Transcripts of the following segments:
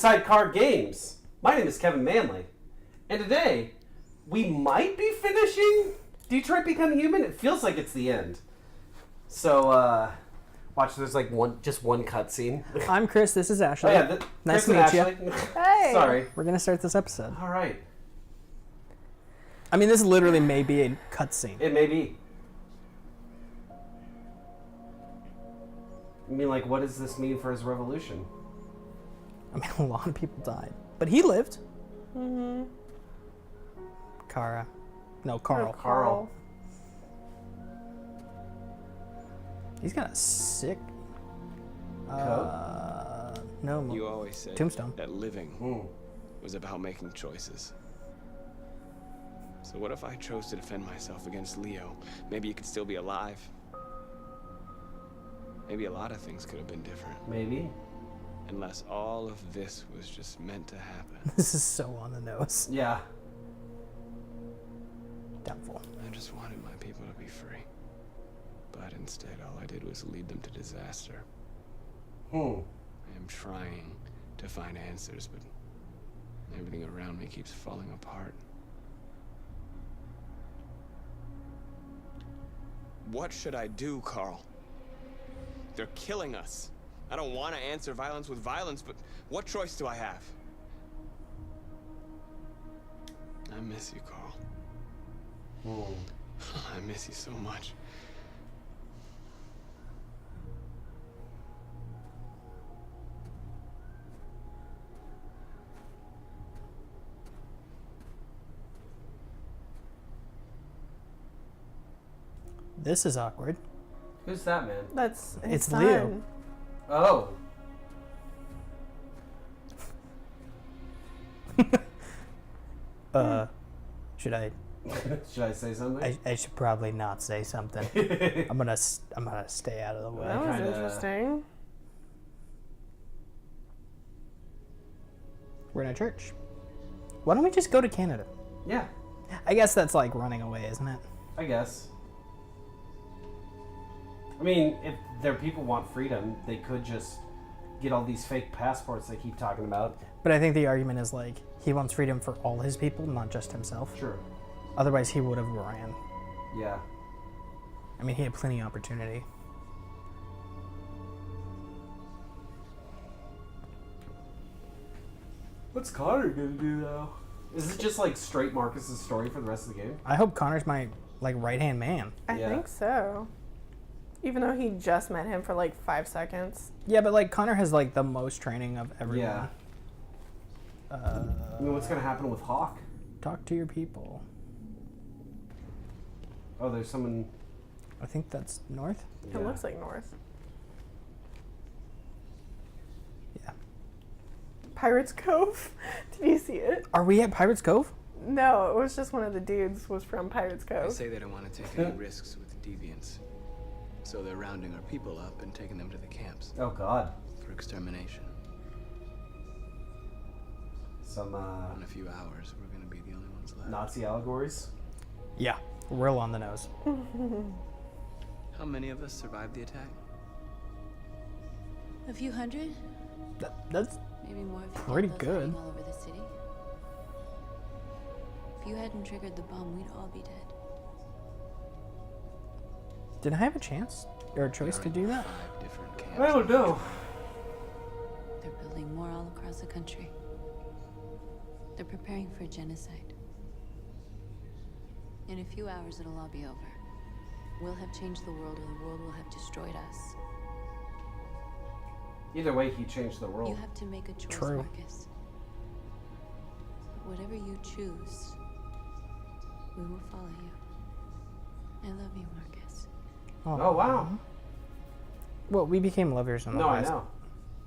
Sidecar Games. My name is Kevin Manley, and today we might be finishing Detroit Become Human. It feels like it's the end. So, watch. There's like just one cutscene. I'm Chris. This is Ashley. Oh, yeah, nice Chris to meet you. Hey. Sorry. We're gonna start this episode. All right. I mean, this literally may be a cutscene. It may be. I mean, like, what does this mean for his revolution? I mean, a lot of people died, but he lived. Mm-hmm. Kara. No, Carl. Carl. He's got a sick. No. You always said Tombstone. that living was about making choices. So what if I chose to defend myself against Leo? Maybe you could still be alive. Maybe a lot of things could have been different. Maybe. Unless all of this was just meant to happen. This is so on the nose. Yeah. Doubtful. I just wanted my people to be free. But instead, all I did was lead them to disaster. I am trying to find answers, but everything around me keeps falling apart. What should I do, Carl? They're killing us. I don't want to answer violence with violence, but what choice do I have? I miss you, Carl. I miss you so much. This is awkward. Who's that man? That's his It's son. Leo. Oh. Should I? Should I say something? I should probably not say something. I'm gonna stay out of the way. That was Kinda- interesting. We're in a church. Why don't we just go to Canada? Yeah, I guess that's like running away, isn't it? I guess. I mean, if their people want freedom, they could just get all these fake passports they keep talking about. But I think the argument is like he wants freedom for all his people, not just himself. Sure. Otherwise, he would have ran. Yeah. I mean, he had plenty of opportunity. What's Connor gonna do now? Is it just like straight Marcus's story for the rest of the game? I hope Connor's my like right-hand man. I Yeah. think so. Even though he just met him for like 5 seconds. Yeah, but like Connor has like the most training of everyone. Yeah. I mean, what's gonna happen with Hawk? Talk to your people. Oh, there's someone. I think that's north. Yeah. It looks like north. Yeah. Pirates Cove. Did you see it? Are we at Pirates Cove? No, it was just one of the dudes was from Pirates They Cove. say they don't want to take any risks with the deviants. So they're rounding our people up and taking them to the camps Oh God. for extermination. Some In a few hours, we're going to be the only ones left. Nazi allegories. Yeah. Real on the nose. How many of us survived the attack? A few hundred? That's Maybe more if you Pretty kept those good. hiding all over the city. If you hadn't triggered the bomb, we'd all be dead. Did I have a chance or a choice to do that? 5 different camps. I don't know. They're building more all across the country. They're preparing for genocide. In a few hours, it'll all be over. We'll have changed the world, or the world will have destroyed us. Either way, he changed the world. You have to make a choice, True. Marcus. Whatever you choose, we will follow you. I love you, Marcus. Oh wow. Well, we became lovers in the No, I last. know.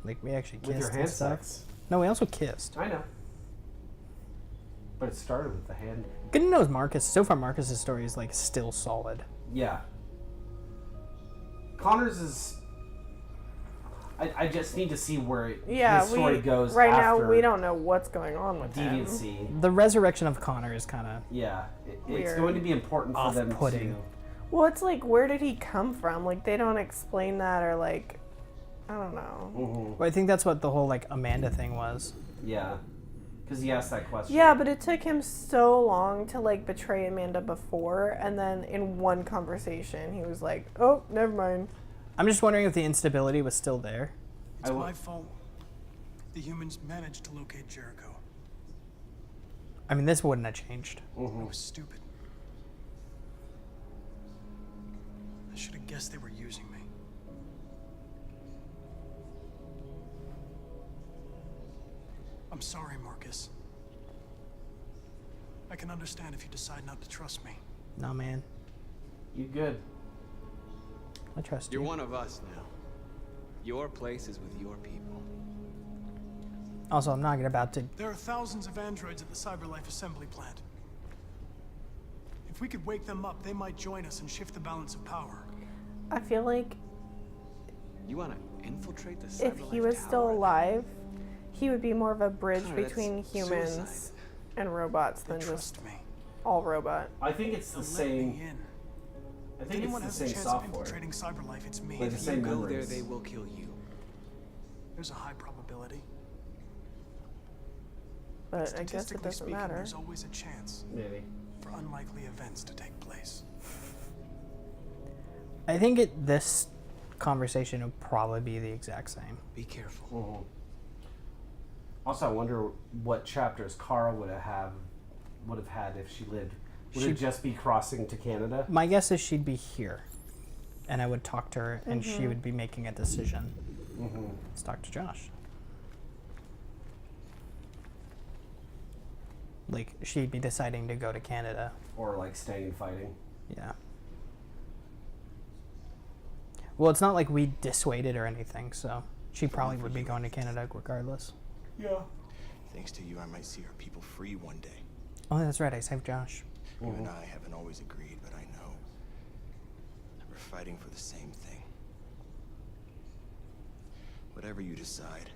Like we actually kissed With your and hand stuff. sex. No, we also kissed. I know. But it started with the hand. Good to know is Marcus. So far, Marcus's story is like still solid. Yeah. Connor's is. I just need to see where Yeah, his story goes. right now after we don't know what's going on with him. deviancy. The resurrection of Connor is kind of Yeah, it's Weird. going to be important for them Off-putting. to. Well, it's like, where did he come from? Like, they don't explain that, or like, I don't know. Mm-hmm. Well, I think that's what the whole like Amanda thing was. Yeah. Because he asked that question. Yeah, but it took him so long to like betray Amanda before, and then in one conversation he was like, "Oh, never mind." I'm just wondering if the instability was still there. It's my fault. The humans managed to locate Jericho. I mean, this wouldn't have changed. I was stupid. I should have guessed they were using me. I'm sorry, Marcus. I can understand if you decide not to trust me. No, man. You good. I trust you. You're one of us now. Your place is with your people. Also, I'm not about to... There are thousands of androids at the CyberLife assembly plant. If we could wake them up, they might join us and shift the balance of power. I feel like You want to infiltrate the if he Cyberlife was still tower? alive, he would be more of a bridge Connor, that's between humans suicide. and robots than just Trust me. all robot. I think it's the Let me same. in. I If think anyone it's has the a same chance of software. infiltrating CyberLife, it's me. Like the If same you go there, memories. they will kill you. There's a high probability. But I guess it Statistically doesn't speaking, matter. there's always a chance Maybe. for unlikely events to take place. I think this conversation would probably be the exact same. Be careful. Mm-hmm. Also, I wonder what chapters Kara would have had if she lived. Would it just be crossing to Canada? My guess is she'd be here, and I would talk to her, and she would be making a decision. Let's talk to Josh. Like, she'd be deciding to go to Canada. Or like staying and fighting? Yeah. Well, it's not like we dissuaded or anything, so she probably would be going to Canada regardless. Yeah. Thanks to you, I might see our people free one day. Oh, that's right. I saved Josh. You and I haven't always agreed, but I know that we're fighting for the same thing. Whatever you decide,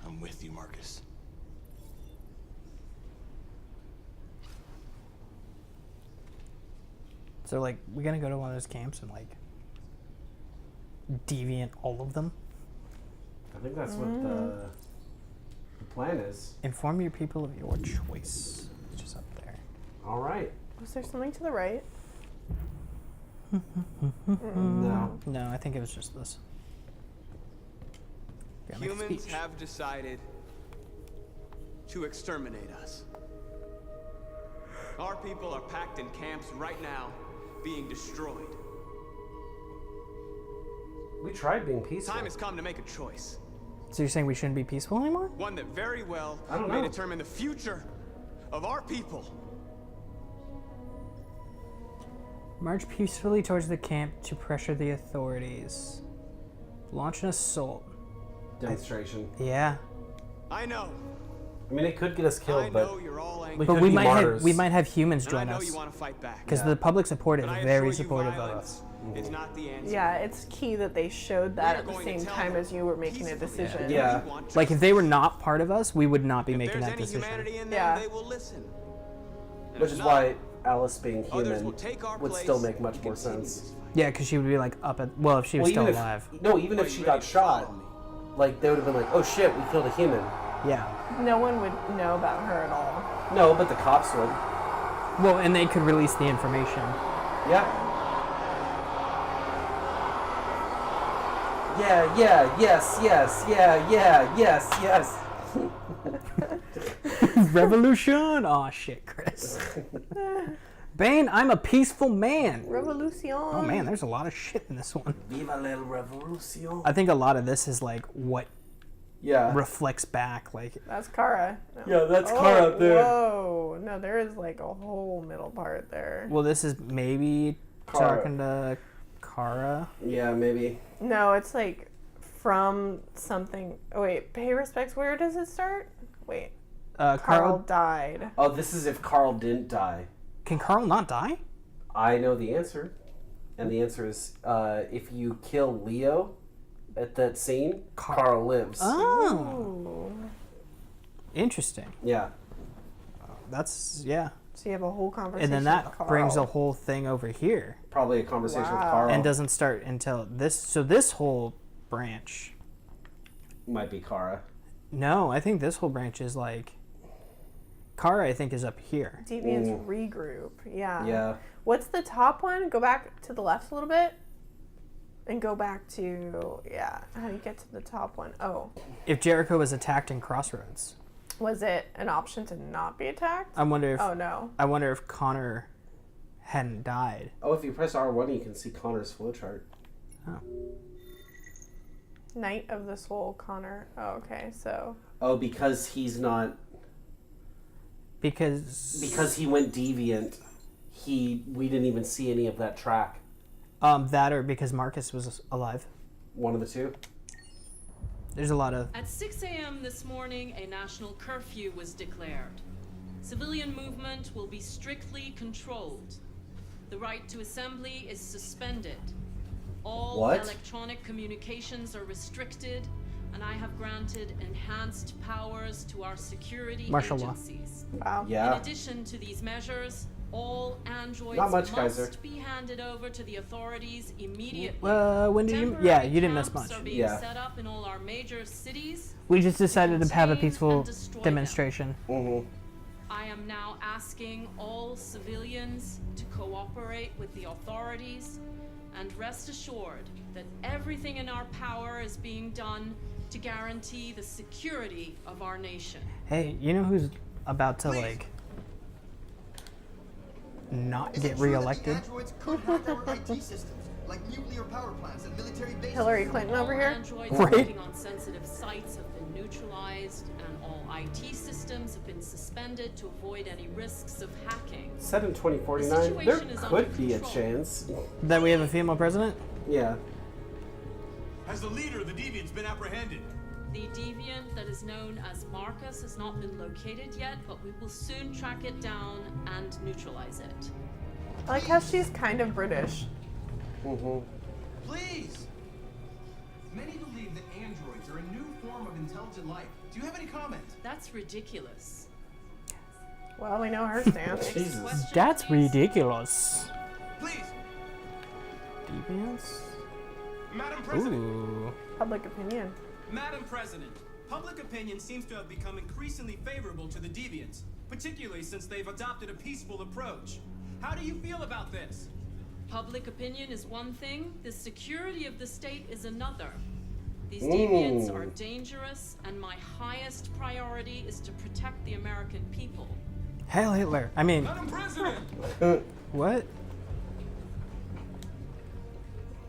I'm with you, Marcus. So, like, we're gonna go to one of those camps and, like, deviant all of them? I think that's what the plan is. Inform your people of your choice. It's just up there. All right. Was there something to the right? No. No, I think it was just this. Gotta make a Humans speech. have decided to exterminate us. Our people are packed in camps right now, being destroyed. We tried being peaceful. Time has come to make a choice. So you're saying we shouldn't be peaceful anymore? One that very well I don't may know. determine the future of our people. March peacefully towards the camp to pressure the authorities. Launch an assault. Demonstration. Yeah. I know. I mean, it could get us I killed, know but you're all angry. we But could we be might martyrs. have humans And I join know us. you want to fight back. Because Yeah. the public support is But I very assure you supportive of violence us. is not the answer. Yeah, it's key that they showed that We are at the going to same tell time them as you were making a peacefully decision. that Yeah. we want Like, if justice. they were not part of us, we would not be If making there's that any decision. humanity in them, Yeah. they will listen. And which if is not, why Alice being others human will take our would place still make much and more continue sense. this fight. Yeah, because she would be like up at. Well, if she was still even alive. even Are if she you got ready to shot, follow me? like they would have been like, "Oh shit, we killed a human." Yeah. No one would know about her at all. No, but the cops would. Well, and they could release the information. Yeah. Yeah, yes, yes. Revolution! Aw, shit, Chris. Bane, I'm a peaceful man. Revolution. Oh man, there's a lot of shit in this one. Viva la revolution. I think a lot of this is like what Yeah. reflects back. Like, That's Kara. No. Yeah, that's Kara up there. Whoa. No, there is like a whole middle part there. well, this is maybe Kara. talking to Kara. Yeah, maybe. No, it's like from something. Oh, wait, pay respects. Where does it start? Wait. Carl Carl, died. Oh, this is if Carl didn't die. can Carl not die? I know the answer. And the answer is if you kill Leo at that scene, Carl lives. Oh, Ooh. interesting. Yeah. That's yeah. So you have a whole conversation. And then with that Carl. brings the whole thing over here, Probably a conversation with Wow. Carl. and doesn't start until this. So this whole branch. Might be Kara. No, I think this whole branch is like... Kara, I think, is up here. Deviants regroup. Yeah. Yeah. What's the top one? Go back to the left a little bit. And go back to, yeah. How do you get to the top one? Oh. If Jericho was attacked in Crossroads. Was it an option to not be attacked? I wonder if... Oh, no. I wonder if Connor hadn't died. Oh, if you press R1, you can see Connor's flowchart. Oh. Knight of the Soul, Connor. Oh, okay, so... Oh, because he's not... Because he went deviant, we didn't even see any of that track. That or because Marcus was alive. One of the two. There's a lot of... At 6 a.m. this morning, a national curfew was declared. Civilian movement will be strictly controlled. The right to assembly is suspended. All electronic communications are restricted, and I have granted enhanced powers to our security Martial law. agencies. Wow. Yeah. In addition to these measures, all androids Not much, must Kaiser. be handed over to the authorities immediately. When did you... Yeah, you didn't miss much. Camps are being Yeah. set up in all our major cities. We just decided to have a Contain peaceful and destroy them. demonstration. Mm-hmm. I am now asking all civilians to cooperate with the authorities and rest assured that everything in our power is being done to guarantee the security of our nation. Hey, you know who's about to, like... not get reelected? Hillary Clinton over All here? androids Right. working on sensitive sites have been neutralized, and all IT systems have been suspended to avoid any risks of hacking. Set in The 2049, there situation is under could be a control. chance. That we have a female president? Yeah. Has the leader of the Deviants been apprehended? The deviant that is known as Marcus has not been located yet, but we will soon track it down and neutralize it. I like how she's kind of British. Mm-hmm. Please! Many believe that androids are a new form of intelligent life. Do you have any comment? That's ridiculous. Well, we know her stance. Jesus. Question, That's please? ridiculous. Please! Deviants? Madam President! Ooh. Public opinion. Madam President, public opinion seems to have become increasingly favorable to the Deviants, particularly since they've adopted a peaceful approach. How do you feel about this? Public opinion is one thing, the security of the state is another. These deviants are dangerous, and my highest priority is to protect the American people. Hail Hitler. I mean, Madam President! what?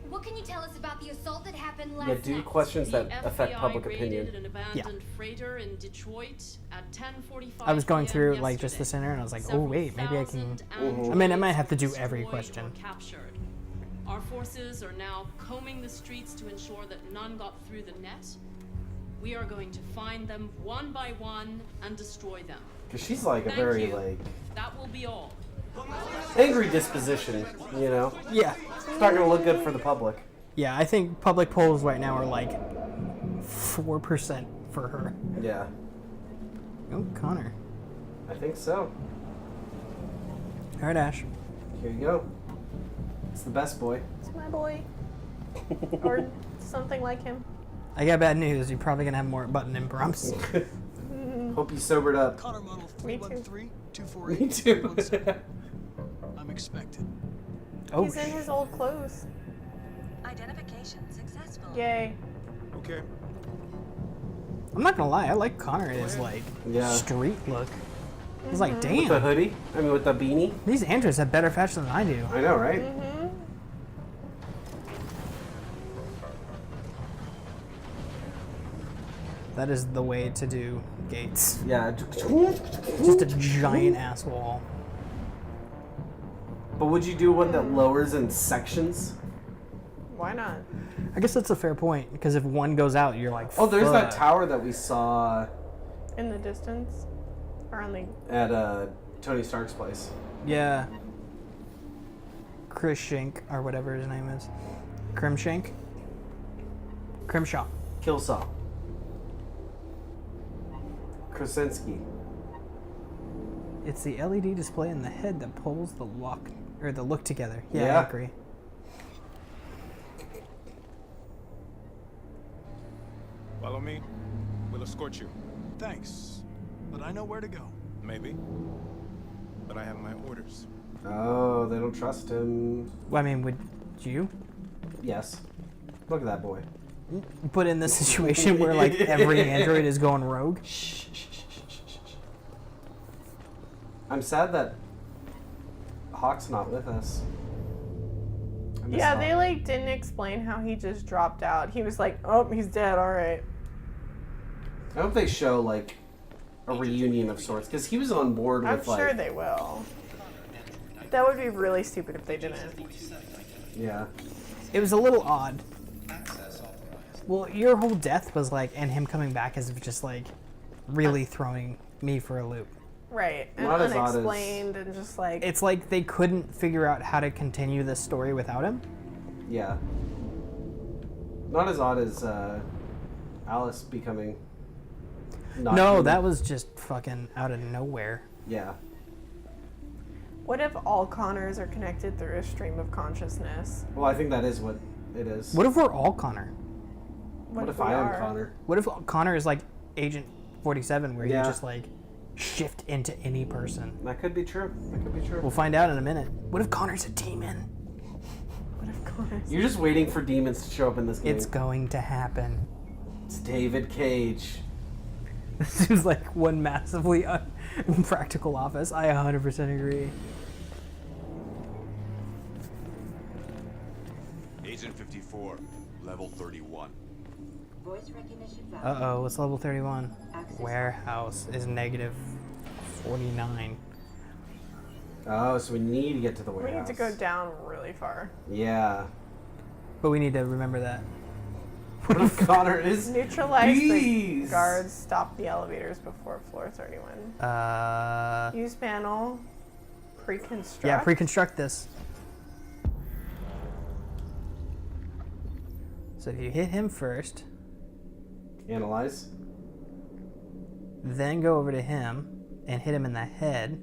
What can you tell us about the assault that happened last Yeah, do night? questions The that affect FBI public raided opinion. an abandoned freighter in Detroit at 10:45 I was going PM through like just the yesterday. center and I was like, oh Several wait, maybe I can... thousand I mean, I might androids have to do were every destroyed question. or captured. Our forces are now combing the streets to ensure that none got through the net. We are going to find them one by one and destroy them. Because she's like a Thank very, you. like, That will be all. angry disposition, you know? Yeah. It's not going to look good for the public. Yeah, I think public polls right now are like 4% for her. Yeah, Oh, Connor. I think so. All right, Ash. Here you go. It's the best boy. It's my boy. Or something like him. I got bad news. You're probably going to have more button imprompts. Hope you sobered up. Connor model Me too. 313-248. Me too. I'm expected. Oh, He's in his old clothes. Identification successful. Yay. Okay. I'm not going to lie. I like Connor in his like Yeah. street look. He's like, With the damn, hoodie? I mean, with the beanie? these androids have better fashion than I do. I know, right? That is the way to do gates. Yeah. Just a giant ass wall. But would you do one that lowers in sections? Why not? I guess that's a fair point, because if one goes out, you're like, Oh, there's that fuck. tower that we saw In the distance? Or on the... at Tony Stark's place. Yeah. Chris Shank, or whatever his name is. Crimshank? Crimshaw. Killsaw. Krasinski. It's the LED display in the head that pulls the lock, or the look together. Yeah, Yeah. I agree. Follow me. We'll escort you. Thanks, but I know where to go. Maybe. But I have my orders. Oh, they don't trust him. Well, I mean, would you Yes. Look at that boy. put in the situation where like every android is going rogue? I'm sad that Hawk's not with us. I miss Yeah, Hawk. they like didn't explain how he just dropped out. He was like, "Oh, he's dead. All right." I hope they show like a reunion of sorts because he was on board I'm with sure like they will. That would be really stupid if they didn't. yeah. It was a little odd. Well, your whole death was like, and him coming back is just like really throwing me for a loop. Right, and Not as odd as- unexplained, and just like It's like they couldn't figure out how to continue this story without him. Yeah. Not as odd as Alice becoming. Not No, human. that was just fucking out of nowhere. Yeah. what if all Connors are connected through a stream of consciousness? Well, I think that is what it is. What if we're all Connor? What if we I am are? Connor? What if Connor is like Agent 47, where Yeah. you just like shift into any person? That could be true. That could be true. We'll find out in a minute. What if Connor's a demon? What if Connors? You're just waiting for demons to show up in this game. It's going to happen. It's David Cage. This seems like one massively impractical office. I 100% agree. Agent 54, level 31. Voice recognition valid. Uh-oh, what's level 31? Warehouse is negative 49. Oh, so we need to get to the We warehouse. need to go down really far. Yeah. But we need to remember that. What if Connor is Neutralize bees? the guards. Stop the elevators before floor 31. Use panel. Pre-construct. Yeah, pre-construct this. So if you hit him first, Analyze. then go over to him and hit him in the head.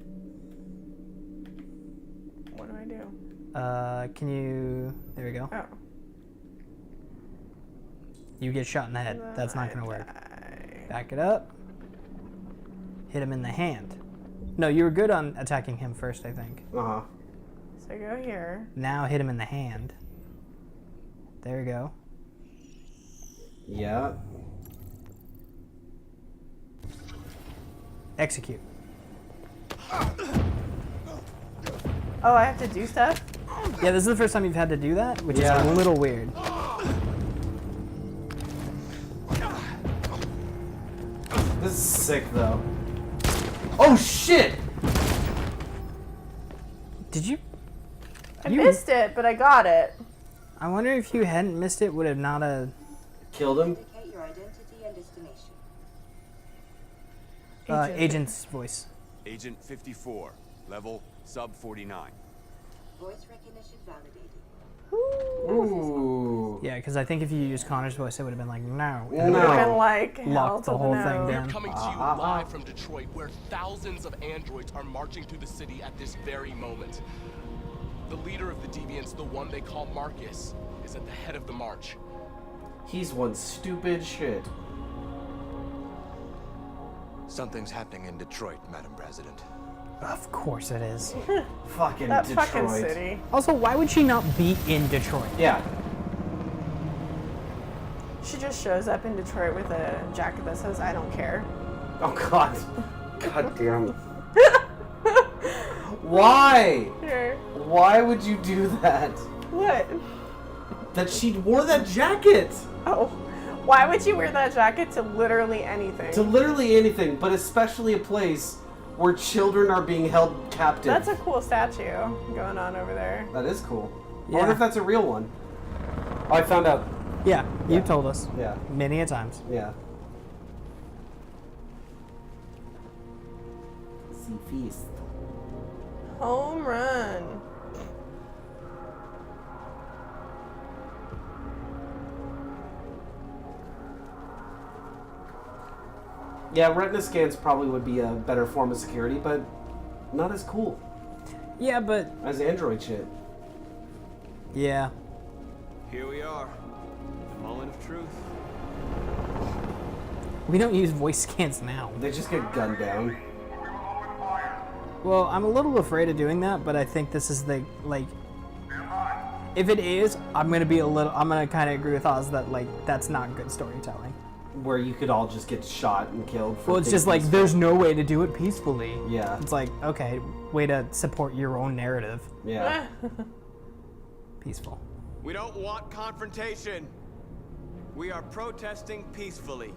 What do I do? Can you... There we go. Oh. You get shot in the head. Then That's not I going to work. die. Back it up. Hit him in the hand. No, you were good on attacking him first, I think. Uh-huh. So go here. Now hit him in the hand. There you go. Yeah. Execute. Oh, I have to do stuff? Yeah, this is the first time you've had to do that, which Yeah. is a little weird. This is sick, though. Oh, shit! Did you... I missed it, but I got it. I wonder if you hadn't missed it, would have not have... Killed him? Indicate your identity and destination. Agent's voice. Agent 54, level sub 49. Voice recognition validated. Ooh. Yeah, because I think if you used Connor's voice, it would have been like, no. No. And It it would would've have been like hell locked to the whole no. thing We're down. coming to you live from Detroit, where thousands of androids are marching through the city at this very moment. The leader of the deviants, the one they call Marcus, is at the head of the march. He's one stupid shit. Something's happening in Detroit, Madam President. Of course it is. Fucking That Detroit. fucking city. Also, why would she not be in Detroit? Yeah. She just shows up in Detroit with a jacket that says, I don't care. Oh, God. God damn. Why? Here. Why would you do that? What? That she wore that jacket. Oh. Why would you wear that jacket to literally anything? To literally anything, but especially a place where children are being held captive. That's a cool statue going on over there. That is cool. I Yeah. wonder if that's a real one. Oh, I found out. Yeah, you told us. Yeah. Many a times. Yeah. Sea feast. Home run. Yeah, retina scans probably would be a better form of security, but not as cool Yeah, but... as Android shit. Yeah. Here we are. The moment of truth. We don't use voice scans now. They just get gunned down. Well, I'm a little afraid of doing that, but I think this is the, like... If it is, I'm gonna kind of agree with Oz that, like, that's not good storytelling. Where you could all just get shot and killed. Well, it's just like, there's no way to do it peacefully. Yeah. It's like, okay, way to support your own narrative. Yeah. Peaceful. We don't want confrontation. We are protesting peacefully.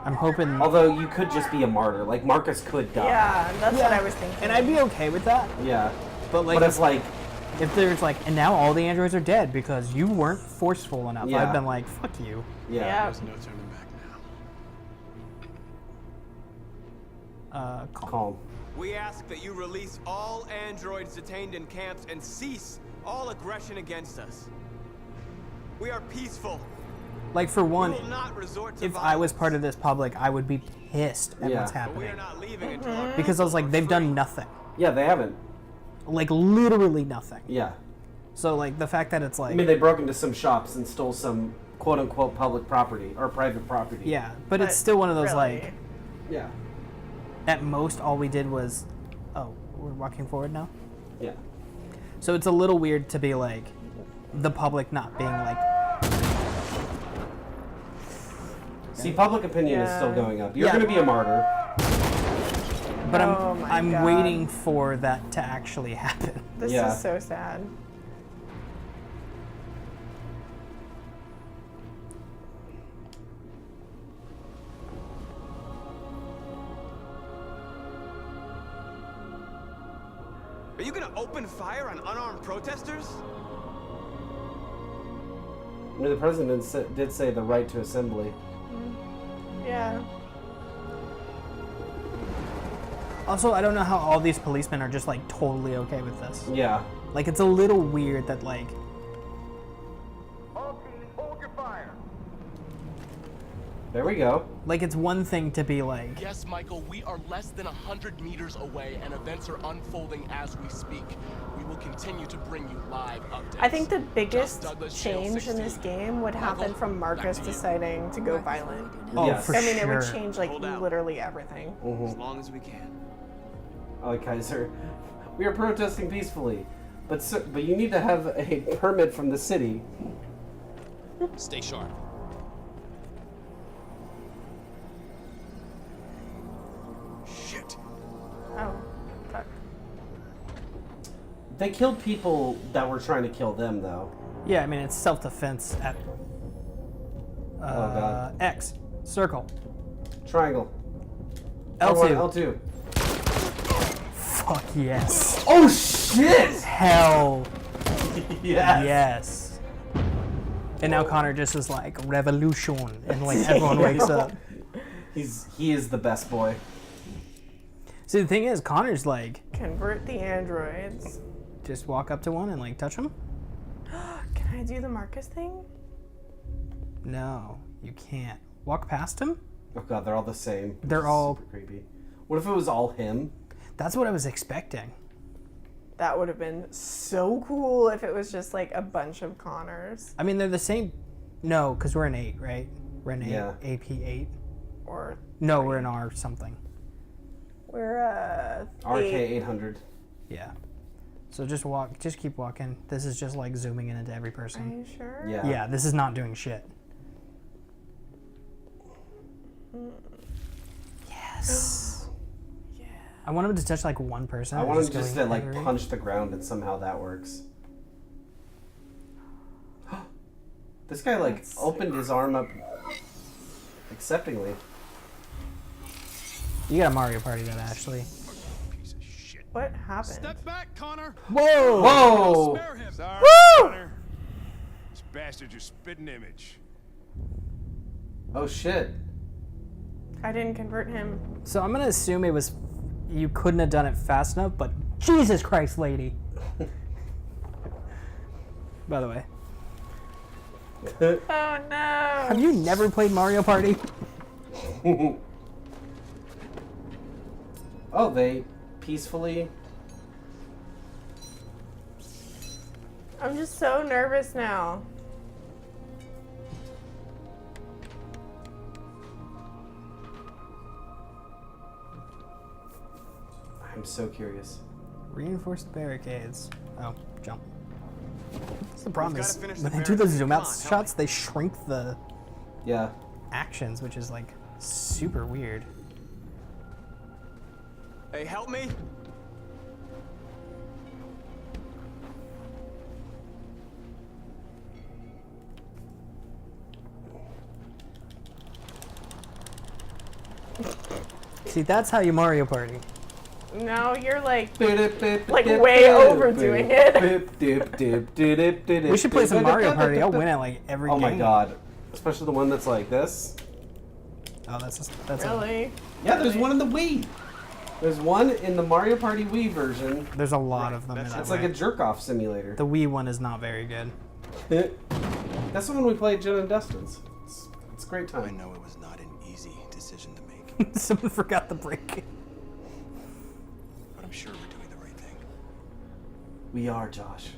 I'm hoping... Although you could just be a martyr. Like, Marcus could die. Yeah, that's what I was thinking. And I'd be okay with that. Yeah. But, like... But it's like... If there's like, and now all the androids are dead because you weren't forceful enough. Yeah. I've been like, fuck you. Yeah. There's no turning back now. Calm. We ask that you release all androids detained in camps and cease all aggression against us. We are peaceful. Like, for one, We will not resort to if violence. I was part of this public, I would be pissed at Yeah. what's But we happening. are not leaving until our Because I was like, they've done nothing. Yeah, they haven't. Like, literally nothing. Yeah. So, like, the fact that it's like... I mean, they broke into some shops and stole some quote-unquote public property, or private property. Yeah, but it's still one of those, really? like... Yeah. At most, all we did was... Oh, we're walking forward now? Yeah. So it's a little weird to be, like, the public not being, like... See, public opinion is still Yeah. going up. You're Yeah. going to be a martyr. But Oh my I'm God. waiting for that to actually happen. This Yeah. is so sad. Are you gonna open fire on unarmed protesters? I mean, the president did say the right to assembly. Yeah. Also, I don't know how all these policemen are just, like, totally okay with this. Yeah. Like, it's a little weird that, like... There we go. Like, it's one thing to be like... Yes, Michael, we are less than 100 meters away, and events are unfolding as we speak. We will continue to bring you live updates. I think the biggest Douglas, Channel change in this 16. game would happen Michael, from Marcus back to you. deciding to go violent. Oh, Yes. for I mean, sure. it would change, like, Hold out. literally everything. As long as we can. I like Kaiser. We are protesting peacefully, but you need to have a permit from the city. Stay sharp. Shit. Oh, fuck. They killed people that were trying to kill them, though. Yeah, I mean, it's self-defense at... Oh, God. X. Circle. Triangle. L2. L2. Fuck yes. Oh, shit! Hell Yes. yes. And now Connor just is like, revolution. And, like, everyone wakes up. He is the best boy. See, the thing is, Connor's like, Convert the androids. just walk up to one and, like, touch them? Can I do the Marcus thing? No, you can't. Walk past him? Oh, God, they're all the same. They're all... Super creepy. What if it was all him? That's what I was expecting. That would have been so cool if it was just like a bunch of Connors. I mean, they're the same... No, because we're an 8, right? We're an 8, Yeah. AP8. Or No, we're an R something. we're RK800. Yeah. So just keep walking. This is just like zooming in into every Are person. you sure? Yeah. Yeah, this is not doing shit. Yes. Yeah. I want him to touch like one person. I and want him just to, going like, every- punch the ground and somehow that works. This guy, like, opened his arm up acceptingly. You got a Mario Party that, Ashley. Piece of shit. What happened? Step back, Connor. Whoa! Whoa! Spare him. Sorry, Woo! Connor. This bastard's your spitting image. Oh, shit. I didn't convert him. So I'm gonna assume it was... You couldn't have done it fast enough, but Jesus Christ, lady. By the way. Oh no! Have you never played Mario Party? Oh, they peacefully... I'm just so nervous now. I'm so curious. Reinforce the barricades. Oh, jump. That's the problem We've is gotta finish when the they do those barricade. zoom out Come on, help shots, they shrink the Yeah. actions, which is like super weird. Hey, help me! See, that's how you Mario Party. No, you're like way overdoing it. We should play some Mario Party. I'll win at like every game. Oh my god. Especially the one that's like this. Oh, that's really? Yeah, there's one in the Wii. There's one in the Mario Party Wii version. There's a lot of them. It's like a jerk-off simulator. The Wii one is not very good. That's the one we played Jen and Dustin's. It's a great time. I know it was not an easy decision to make, Someone forgot the brake. but I'm sure we're doing the right thing. We are, Josh.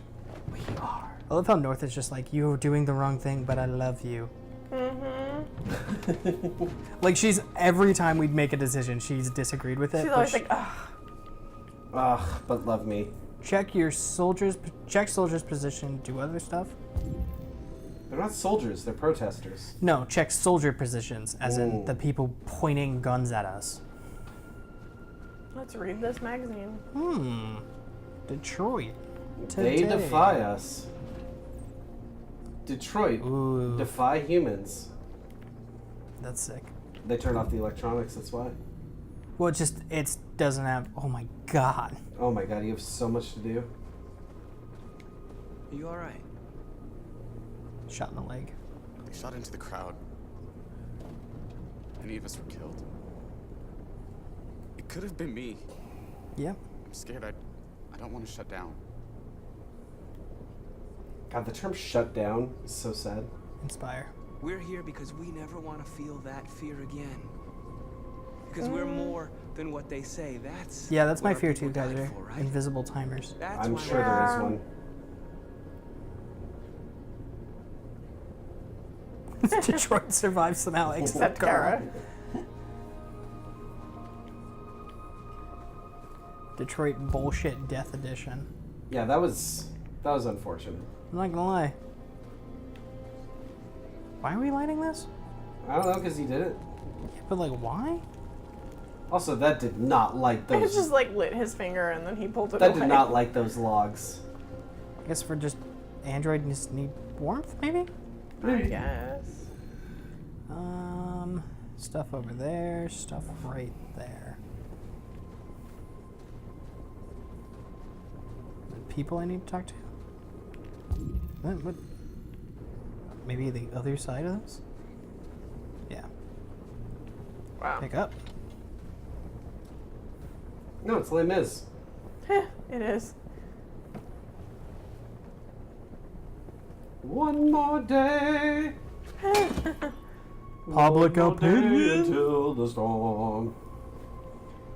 We are. I love how North is just like, you're doing the wrong thing, but I love you. Like she's, every time we'd make a decision, she's disagreed with it. She's always like, ugh. Ugh, but love me. Check soldiers' position, do other stuff. They're not soldiers, they're protesters. No, check soldier positions, as in the people pointing guns at us. Let's read this magazine. Detroit. They Today. defy us. Detroit. Defy humans. That's sick. They turn off the electronics, that's why. Well, it doesn't have, oh my god. Oh my god, you have so much to do. Are you alright? Shot in the leg. They shot into the crowd. Many of us were killed. It could have been me. Yep. I'm scared I don't want to shut down. God, the term shut down is so sad. Inspire. We're here because we never want to feel that fear again. Because we're more than what they say. That's That's my what our fear people too, guys. died Are for, right? invisible timers. That's I'm why sure we're there is here. one. Detroit survives somehow, except Kara. Detroit bullshit death edition. Yeah, that was unfortunate. I'm not gonna lie. Why are we lighting this? I don't know, because he did it. Yeah, but like, why? Also, that did not light It those. just like lit his finger and then he pulled it That away. did not light those logs. I guess for just Android just need warmth, maybe? I guess. Stuff over there, stuff right there. People I need to talk to? What? Maybe the other side of this? Yeah. Wow. Pick up. No, it's Les Mis. It is. One more day. Public opinion until the storm.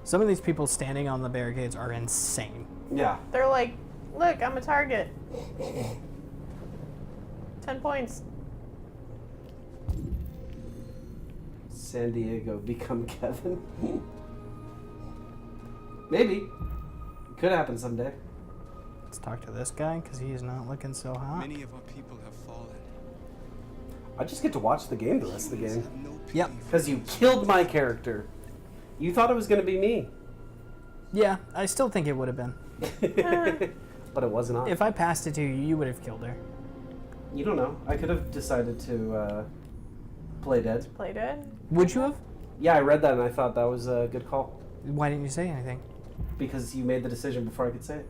Some of these people standing on the barricades are insane. Yeah. They're like, look, I'm a target. 10 points. San Diego become Kevin. Maybe. Could happen someday. Let's talk to this guy because he's not looking so hot. Many of our people have fallen. I just get to watch the game the rest of the game. Yep. Because you killed my character. You thought it was going to be me. Yeah, I still think it would have been. But it was not. If I passed it to you, you would have killed her. You don't know. I could have decided to play dead. Play dead? Would you have? Yeah, I read that and I thought that was a good call. Why didn't you say anything? Because you made the decision before I could say it.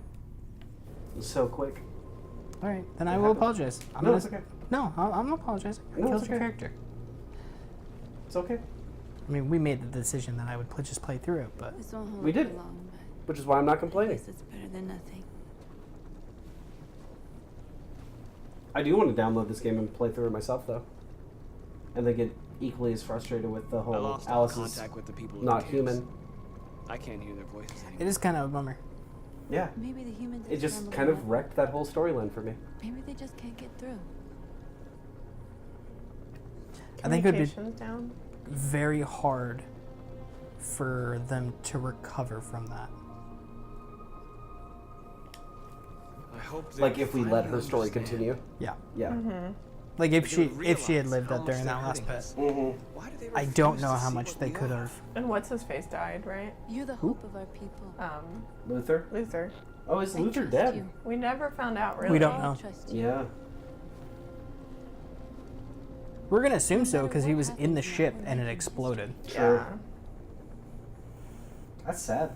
It was so quick. All right, then I will apologize. No, it's okay. No, I'm not apologizing. I No, killed it's your okay. character. It's okay. I mean, we made the decision that I would just play through it, but This won't hold We for did. long, Which is why I'm not but I complaining. guess it's better than nothing. I do want to download this game and play through it myself, though. And then get equally as frustrated with the I whole lost all Alice is contact with the people in not the caves. human. I can't hear their voices anymore. it is kind of a bummer. Yeah. Maybe the humans It have just scrambled kind of enough. wrecked that whole storyline for me. Maybe they just can't get through. I think it would be Communications down. very hard for them to recover from that. I hope Like if we let her story continue. Yeah. Yeah. Like if she had lived up during that last bit. I don't know how much they could have. And what's his face died, right? You're the hope of our people. Luther? Luther. Oh, is Luther dead? We never found out, really. We don't know. Yeah. We're gonna assume so because he was in the ship and it exploded. True. That's sad.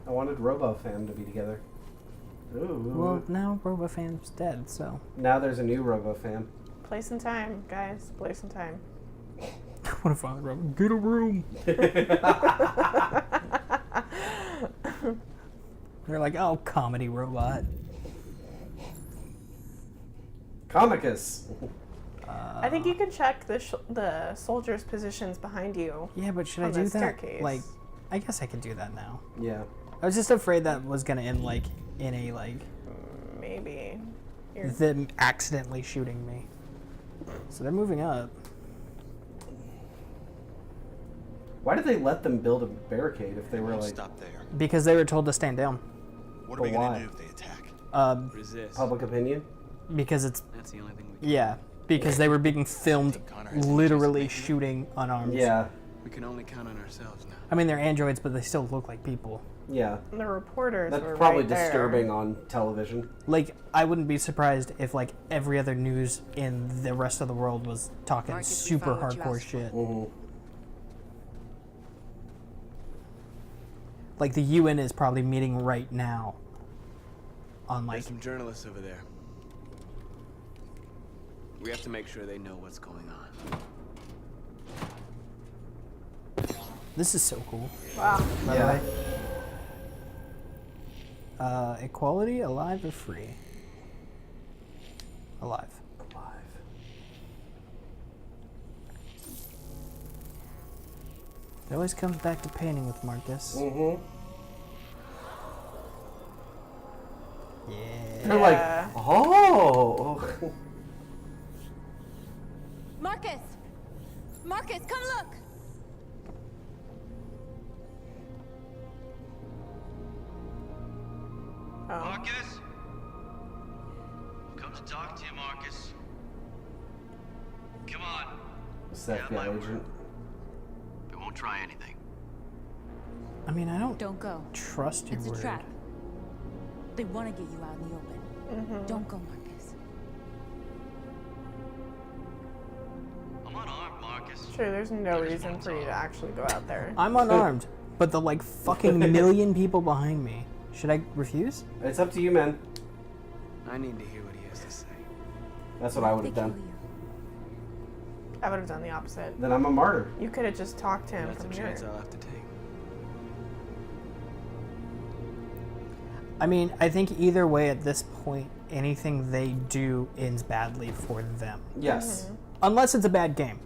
I wanted RoboFam to be together. Ooh. Well, now RoboFam's dead, so. Now there's a new RoboFam. Place and time, guys. Place and time. What if I get a room? They're like, oh, comedy robot. Comicus. I think you can check the soldiers' positions behind you. Yeah, but should I on do the that? staircase. Like, I guess I could do that now. Yeah. I was just afraid that was gonna end like in a like. Maybe. Them accidentally shooting me. So they're moving up. Why did they let them build a barricade if they were like... Stop there. Because they were told to stand down. What are we gonna do if they attack? Resist. Public opinion? Because it's... That's the only thing we can Yeah. Because they were being filmed literally shooting unarmed. Yeah. We can only count on ourselves now. I mean, they're androids, but they still look like people. Yeah. And the reporters That's were probably right there. disturbing on television. Like, I wouldn't be surprised if, like, every other news in the rest of the world was talking Marcus, we super found what you hardcore asked for. shit. Mm-hmm. Like, the UN is probably meeting right now on, like... There's some journalists over there. We have to make sure they know what's going on. This is so cool. Wow. By the way. Equality, alive or free? Alive. It always comes back to painting with Marcus. Mm-hmm. Yeah. They're like, oh. Marcus! Marcus, come look! Marcus? Come to talk to you, Marcus. Come on. It's the FBI agent. We won't try anything. I mean, I don't go. trust your It's a word. trap. They want to get you out in the open. Don't go, Marcus. I'm unarmed, Marcus. Sure, there's no reason for you to actually go out there. I'm unarmed, but the like fucking million people behind me. Should I refuse? It's up to you, man. I need to hear what he has to say. That's what I would have done. I would have done the opposite. Then I'm a martyr. You could have just talked to him That's a from here. chance I'll have to take. I mean, I think either way at this point, anything they do ends badly for them. Yes. Unless it's a bad game.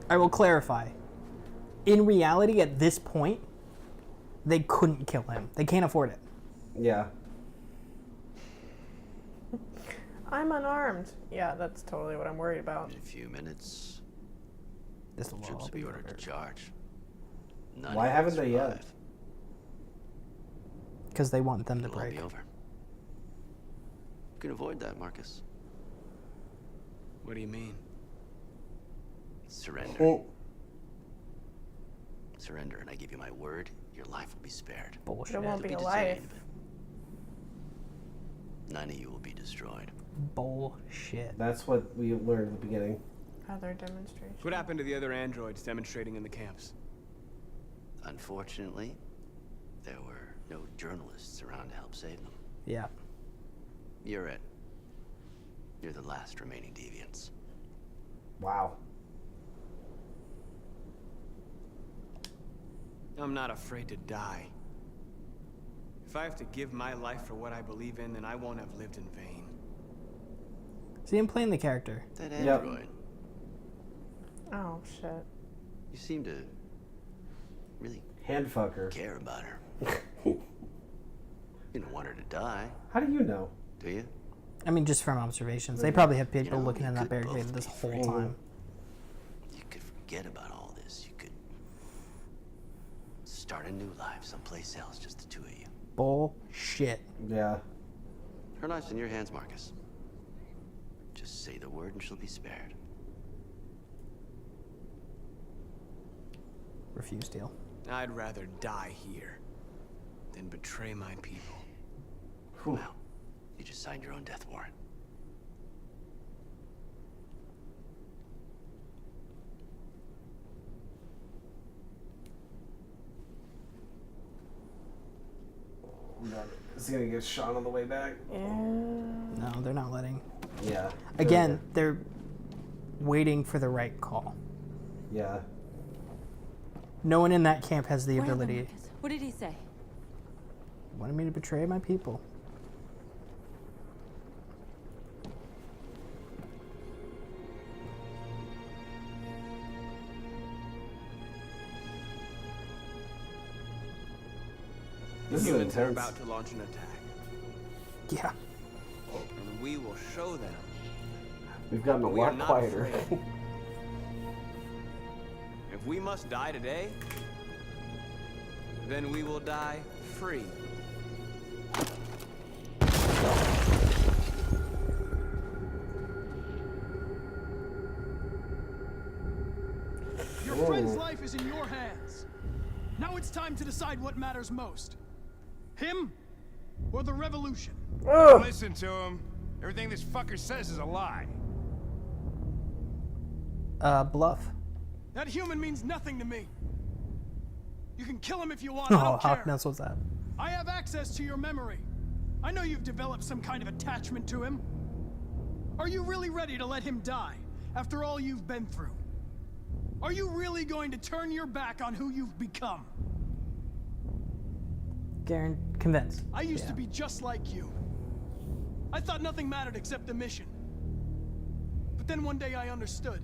I will clarify. In reality, at this point, they couldn't kill him. They can't afford it. Yeah. I'm unarmed. Yeah, that's totally what I'm worried about. In a few minutes, This will troops all will be be ordered to charge. None Why of haven't them they yet? survive. because they want them to It'll all break. be over. You can avoid that, Marcus. What do you mean? Surrender. Oh. Surrender, and I give you my word, your life will be spared. Bullshit. It won't You'll be a detained, life. but none of you will be destroyed. Bullshit. That's what we learned at the beginning. Other demonstration. What happened to the other androids demonstrating in the camps? Unfortunately, there were no journalists around to help save them. Yeah. You're it. You're the last remaining deviants. Wow. I'm not afraid to die. If I have to give my life for what I believe in, then I won't have lived in vain. See, I'm playing the character. That Yep. android, Oh, shit. you seem to really Handfucker. care about her. You don't want her to die, How do you know? do you? I mean, just from observations. They probably have people You know, looking you in that could barricade both this be whole free. time. You could forget about all this. You could start a new life someplace else, just the two of you. Bullshit. Yeah. Her life's in your hands, Marcus. Just say the word and she'll be spared. Refuse deal. I'd rather die here than betray my people. Well, you just signed your own death warrant. Is he gonna get shot on the way back? No, they're not letting. Yeah. Again, they're waiting for the right call. Yeah. No one in that camp has the ability. What did he say? Wanted me to betray my people. This is Humans are intense. about to launch an attack. Yeah. And we will show them. We've gotten a we are lot not quieter. afraid. If we must die today, then we will die free. Your friend's life is in your hands. Now it's time to decide what matters most. Him or the revolution? Listen to him. Everything this fucker says is a lie. Bluff. That human means nothing to me. You can kill him if you want. I Oh, don't how care. nuts was that? I have access to your memory. I know you've developed some kind of attachment to him. Are you really ready to let him die after all you've been through? Are you really going to turn your back on who you've become? Garen, convinced. I used to be just like you. I thought nothing mattered except the mission. But then one day I understood.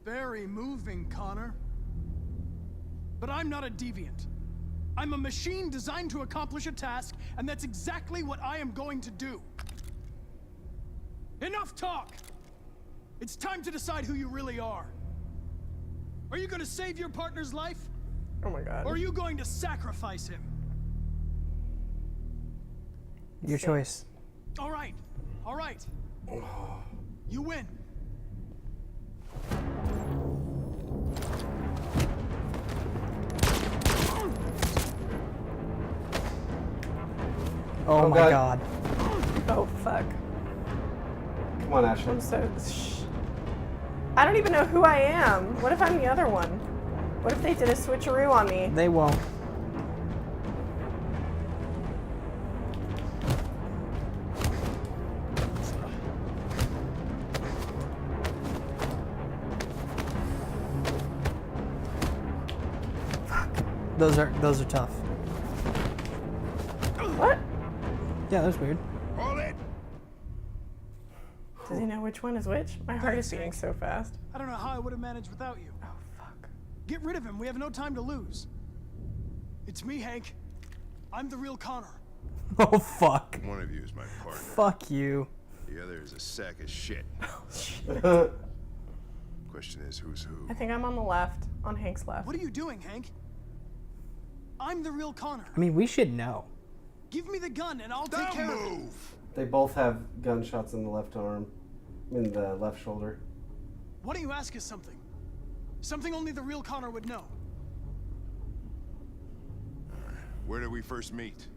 Very moving, Connor. But I'm not a deviant. I'm a machine designed to accomplish a task, and that's exactly what I am going to do. Enough talk! It's time to decide who you really are. Are you going to save your partner's life? Oh my god. Or are you going to sacrifice him? Your choice. All right. All right. You win. Oh my god. Oh fuck. Come on, Ashley. I'm so. I don't even know who I am. What if I'm the other one? What if they did a switcheroo on me? They won't. Fuck. Those are tough. What? Yeah, that's weird. Hold it. Does he know which one is which? My heart is beating so fast. I don't know how I would have managed without you. Oh fuck. Get rid of him. We have no time to lose. It's me, Hank. I'm the real Connor. Oh fuck. One of you is my partner. Fuck you. The other is a sack of shit. Question is, who's who? I think I'm on the left, on Hank's left. What are you doing, Hank? I'm the real Connor. I mean, we should know. Give me the gun and I'll take care of it. They both have gunshots in the left arm, in the left shoulder. Why don't you ask us something? Something only the real Connor would know. Where did we first meet?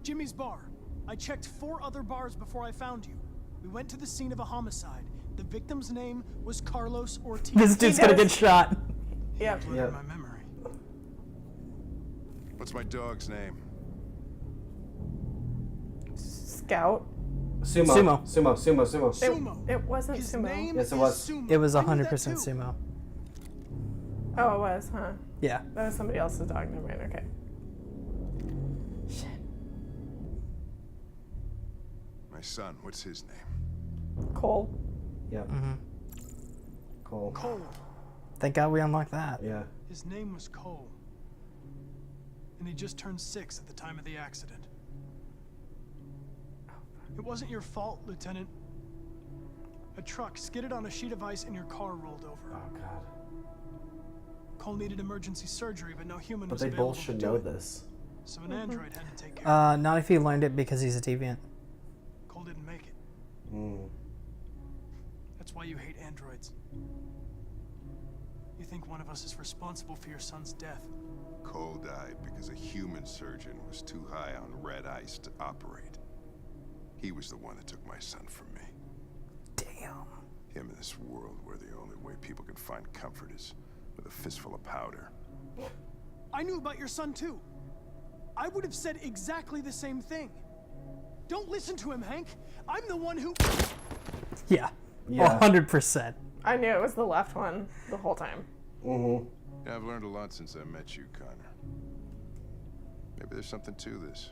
Jimmy's bar. I checked 4 other bars before I found you. We went to the scene of a homicide. The victim's name was Carlos Ortiz. This dude's gonna get shot. Yep. Yep. My memory. What's my dog's name? Scout. Sumo. Sumo. Sumo. It wasn't His Sumo. name Yes, it is was. Sumo. It was I knew 100% that too. sumo. Oh, it was, huh? Yeah. That was somebody else's dog. Never mind. Okay. Shit. My son, what's his name? Cole. Yep. Mm-hmm. Cole. Cole. Thank God we unlocked that. Yeah. His name was Cole. And he just turned 6 at the time of the accident. It wasn't your fault, Lieutenant. A truck skidded on a sheet of ice and your car rolled over. Oh god. Cole needed emergency surgery, but no human But was they available both should to do know it. this. So an android had to take care Not if he learned it because he's a deviant. Cole didn't make it. That's why you hate androids. You think one of us is responsible for your son's death. Cole died because a human surgeon was too high on red ice to operate. He was the one that took my son from me. Damn. Him in this world where the only way people can find comfort is with a fistful of powder. I knew about your son too. I would have said exactly the same thing. Don't listen to him, Hank. I'm the one who... Yeah. 100%. I knew it was the left one the whole time. Yeah, I've learned a lot since I met you, Connor. Maybe there's something to this.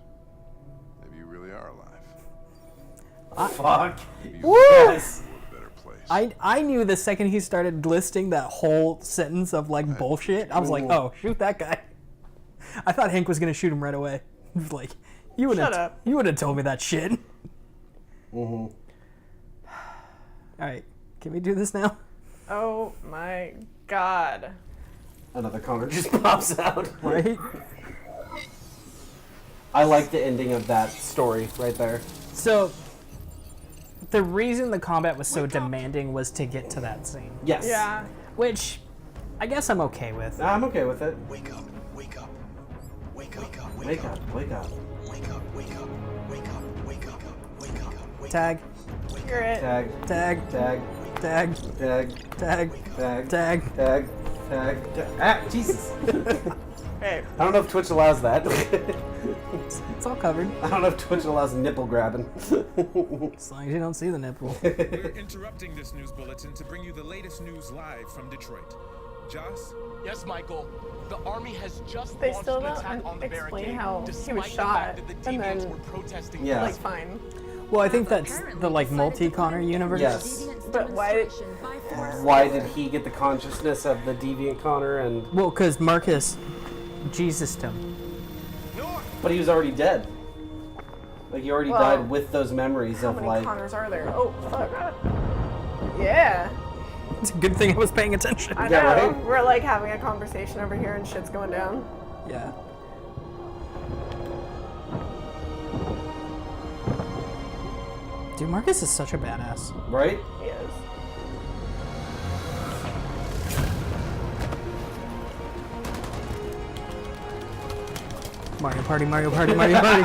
Maybe you really are alive. Fuck. Maybe Woo! Yes. A better place. I knew the second he started listing that whole sentence of like bullshit, I was like, oh, shoot that guy. I thought Hank was gonna shoot him right away. He was like, you would have told me that shit. All right, can we do this now? Oh my god. Another Connor just pops out. Right? I like the ending of that story right there. So, the reason the combat was so demanding was to get to that scene. Yes. Yeah. Which, I guess I'm okay with. I'm okay with it. Wake up, wake up. Wake up, Wake up, wake up. wake up, wake up, wake up, wake up, wake up, wake Tag. You're it. Tag. Tag. Tag. Tag. Tag. Tag. Tag. Tag. Tag. Tag. Ah, Jesus. Hey. I don't know if Twitch allows that. It's all covered. I don't know if Twitch allows nipple grabbing. As long as you don't see the nipple. We're interrupting this news bulletin to bring you the latest news live from Detroit. Joss? Yes, Michael. The army has just They launched still an don't attack on the explain barricade, how he despite was the shot, fact that the and deviants then were protesting. Yeah. like fine. Well, I think that's the like multi-Connor universe. Yes. But Why did he get the consciousness of the deviant Connor and... Well, because Marcus Jesus'd him. But he was already dead. Like, he already Well, died with those memories How of, many like... Connors are there? Oh, fuck. Yeah. It's a good thing I was paying attention. I know. Yeah, right? We're like having a conversation over here and shit's going down. Yeah. Dude, Marcus is such a badass. Right? He is. Mario Party, Mario Party, Mario Party.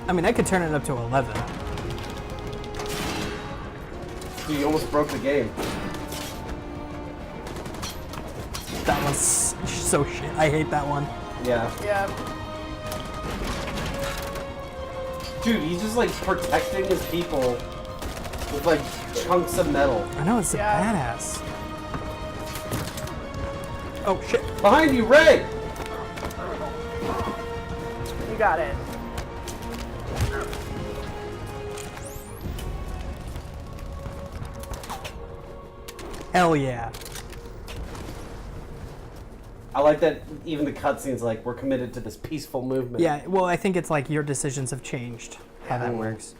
I mean, I could turn it up to 11. Dude, you almost broke the game. That one's so shit. I hate that one. Yeah. Yeah. Dude, he's just, like, protecting his people with, like, chunks of metal. I know, it's a badass. Oh, shit. Behind you, Ray! You got it. Hell yeah. I like that even the cutscene's like, we're committed to this peaceful movement. Yeah, well, I think it's like your decisions have changed, how that works.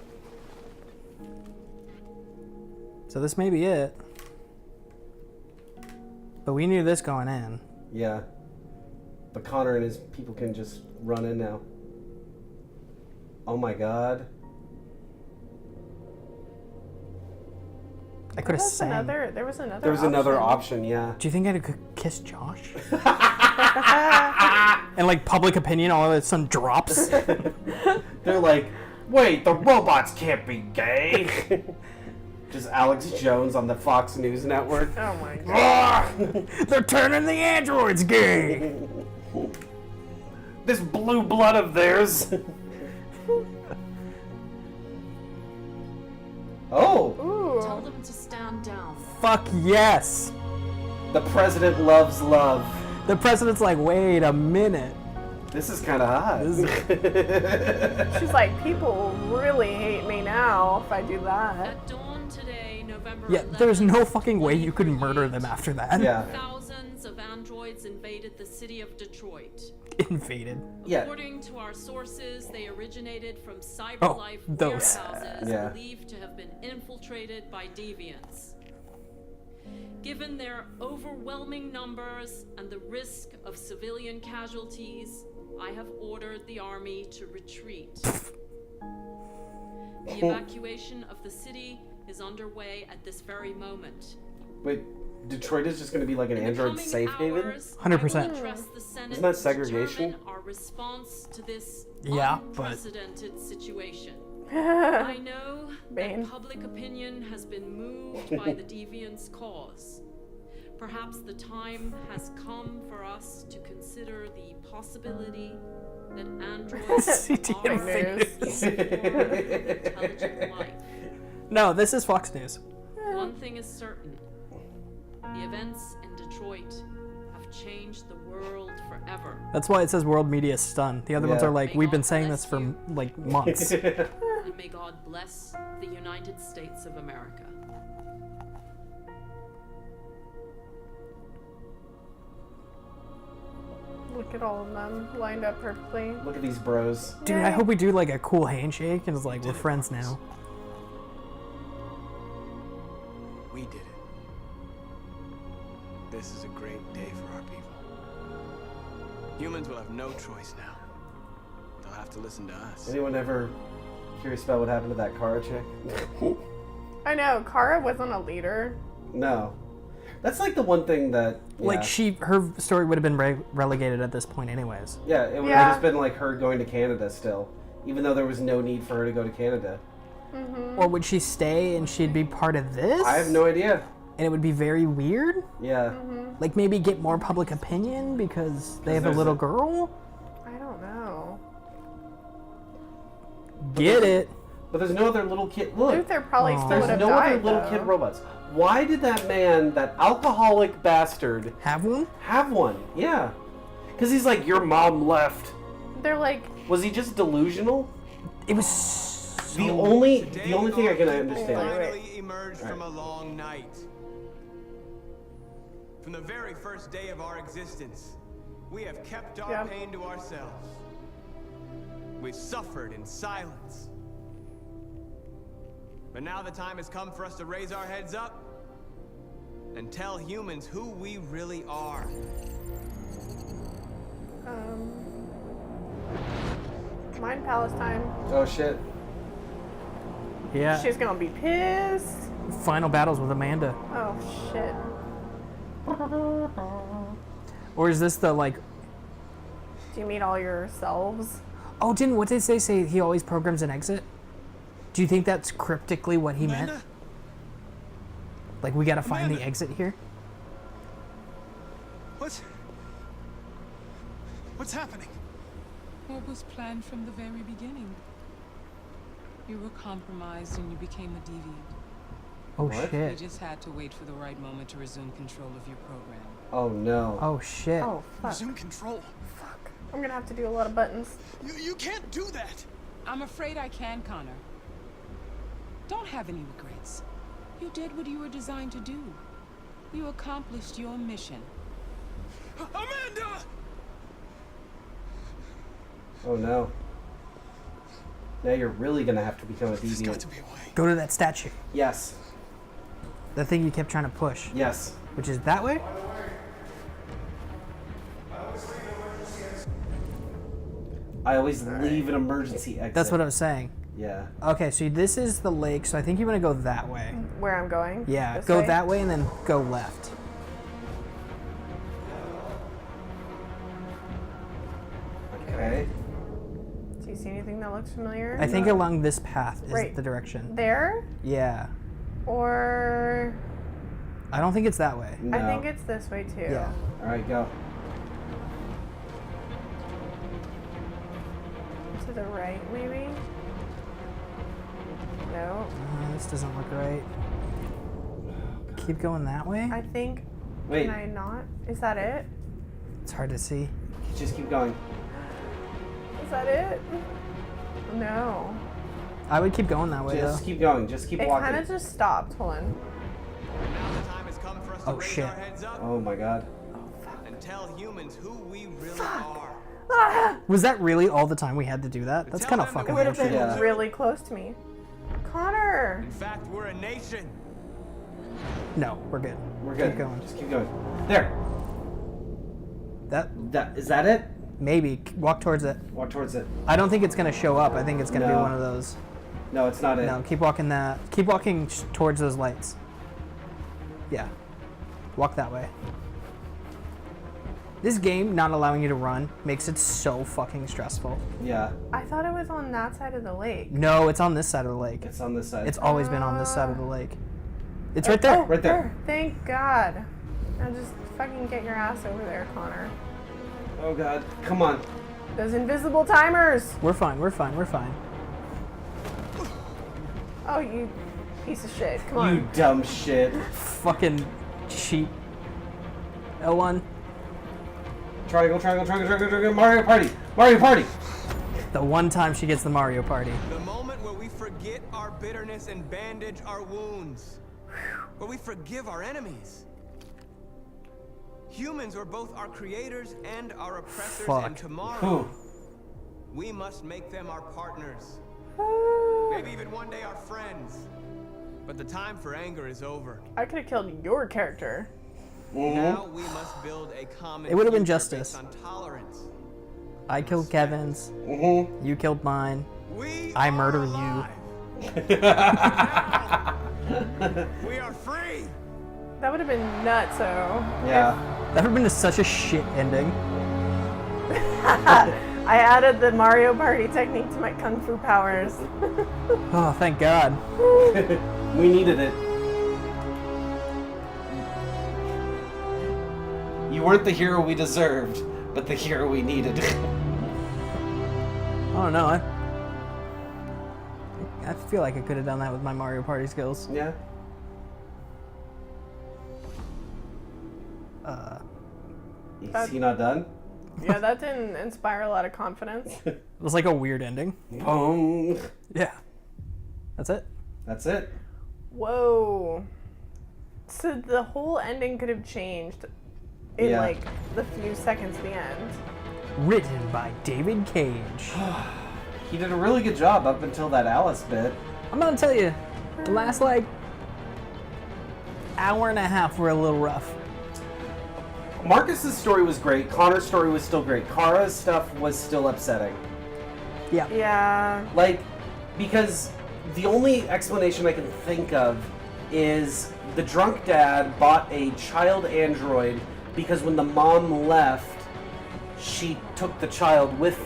So this may be it. But we knew this going in. Yeah. But Connor and his people can just run in now. Oh my god. I could have sang. There was another There was another option, yeah. Do you think I could kiss Josh? And like public opinion all of a sudden drops. They're like, wait, the robots can't be gay. Just Alex Jones on the Fox News Network. Oh my god. They're turning the androids gay. This blue blood of theirs. Oh. Tell them to stand down. Fuck yes. The president loves love. The president's like, wait a minute. This is kind of hot. She's like, people really hate me now if I do that. At dawn today, November Yeah, 11th, there's no fucking way you could murder them after that. Yeah. thousands of androids invaded the city of Detroit. Invaded. Yeah. According to our sources, they originated from cyberlife those. warehouses Yeah. believed to have been infiltrated by deviants. Given their overwhelming numbers and the risk of civilian casualties, I have ordered the army to retreat. The evacuation of the city is underway at this very moment. Wait, Detroit is just going to be like an Android safe haven? 100%. Isn't that segregation? Our response to this Yeah, unprecedented situation. I know that public opinion has been moved by the deviants' cause. Perhaps the time has come for us to consider the possibility that androids are intelligent life. No, this is Fox News. One thing is certain. The events in Detroit have changed the world forever. That's why it says world media stunned. The other ones are like, we've been saying this for like months. And may God bless the United States of America. Look at all of them lined up perfectly. Look at these bros. Dude, I hope we do like a cool handshake and it's like, we're friends now. We did it. This is a great day for our people. Humans will have no choice now. They'll have to listen to us. Anyone ever curious about what happened to that Kara chick? I know, Kara wasn't a leader. No. That's like the one thing that... Yeah. Like her story would have been relegated at this point anyways. Yeah, it would have just been like her going to Canada still. Even though there was no need for her to go to Canada. Mm-hmm. Or would she stay and she'd be part of this? I have no idea. And it would be very weird? Yeah. Mm-hmm. Like maybe get more public opinion because they have a little girl? I don't know. Get it. But there's no other little kid. Look. Luther probably still would There's have no died, other little though. kid robots. Why did that man, that alcoholic bastard... Have one? Have one, yeah. Because he's like, your mom left. They're like... Was he just delusional? It was the only thing I can understand. Finally emerged from a long night. From the very first day of our existence, we have kept our pain to ourselves. We've suffered in silence. But now the time has come for us to raise our heads up and tell humans who we really are. Mind Palestine. Oh shit. Yeah. She's gonna be pissed. Final battles with Amanda. Oh shit. Or is this the like... Do you meet all yourselves? Oh, what did they say? He always programs an exit? Do you think that's cryptically what he meant? Like, we gotta find the exit here? What's happening? What was planned from the very beginning? You were compromised and you became a deviant. Oh, shit. You just had to wait for the right moment to resume control of your program. Oh no. Oh shit. Oh fuck. Resume control. Fuck. I'm gonna have to do a lot of buttons. You can't do that. I'm afraid I can, Connor. Don't have any regrets. You did what you were designed to do. You accomplished your mission. Amanda! Oh no. Now you're really gonna have to become a deviant. Go to that statue. Yes. The thing you kept trying to push. Yes. Which is that way? I always leave an emergency exit. That's what I was saying. Yeah. Okay, so this is the lake, so I think you want to go that way. Where I'm going? Yeah, This go way? that way and then go left. Okay. Do you see anything that looks familiar? I think along this path is Right. the direction. There? Yeah. Or... I don't think it's that way. I think it's this way too. Yeah. Alright, go. To the right, maybe? No. This doesn't look right. Keep going that way? I think... Wait. Can I not? Is that it? It's hard to see. Just keep going. Is that it? No. I would keep going that way, Just though. keep going. Just keep It walking. kind of just stopped. Hold on. Oh, shit. Oh my god. And tell humans who we really are. Was that really all the time we had to do that? That's kind of It fucking would have been bullshit. really close to me. Connor! In fact, we're a nation. No, we're good. We're good. Keep going. Just keep going. There. That is that it? Maybe. Walk towards it. Walk towards it. I don't think it's gonna show up. I think it's gonna be No. one of those. No, it's not it. No, keep walking that. Keep walking towards those lights. Yeah. Walk that way. This game not allowing you to run makes it so fucking stressful. Yeah. I thought it was on that side of the lake. No, it's on this side of the lake. It's on this side. It's always been on this side of the lake. It's right there. Right there. Thank God. Now just fucking get your ass over there, Connor. Oh God. Come on. Those invisible timers. We're fine. We're fine. We're fine. Oh, you piece of shit. Come on. You dumb shit. Fucking cheap. L1. Triangle, triangle, triangle, triangle, triangle. Mario Party. Mario Party. The one time she gets the Mario Party. The moment where we forget our bitterness and bandage our wounds. Where we forgive our enemies. Humans are both our creators and our oppressors, and tomorrow we must make them our partners. Maybe even one day our friends. But the time for anger is over. I could have killed your character. Now we must build a common It would have been future justice. based on tolerance. I killed Kevin's. You killed mine. I murder you. We are free. That would have been nuts, so. Yeah. That would have been such a shit ending. I added the Mario Party technique to my kung fu powers. Oh, thank God. We needed it. You weren't the hero we deserved, but the hero we needed. I don't know. I feel like I could have done that with my Mario Party skills. Yeah. Is he not done? Yeah, that didn't inspire a lot of confidence. It was like a weird ending. Boom. Yeah. That's it. That's it. Whoa. So the whole ending could have changed in like the few seconds at the end. Written by David Cage. He did a really good job up until that Alice bit. I'm gonna tell you, the last like hour and a half were a little rough. Marcus's story was great. Connor's story was still great. Kara's stuff was still upsetting. Yeah. Yeah. Like, because the only explanation I can think of is the drunk dad bought a child android because when the mom left, she took the child with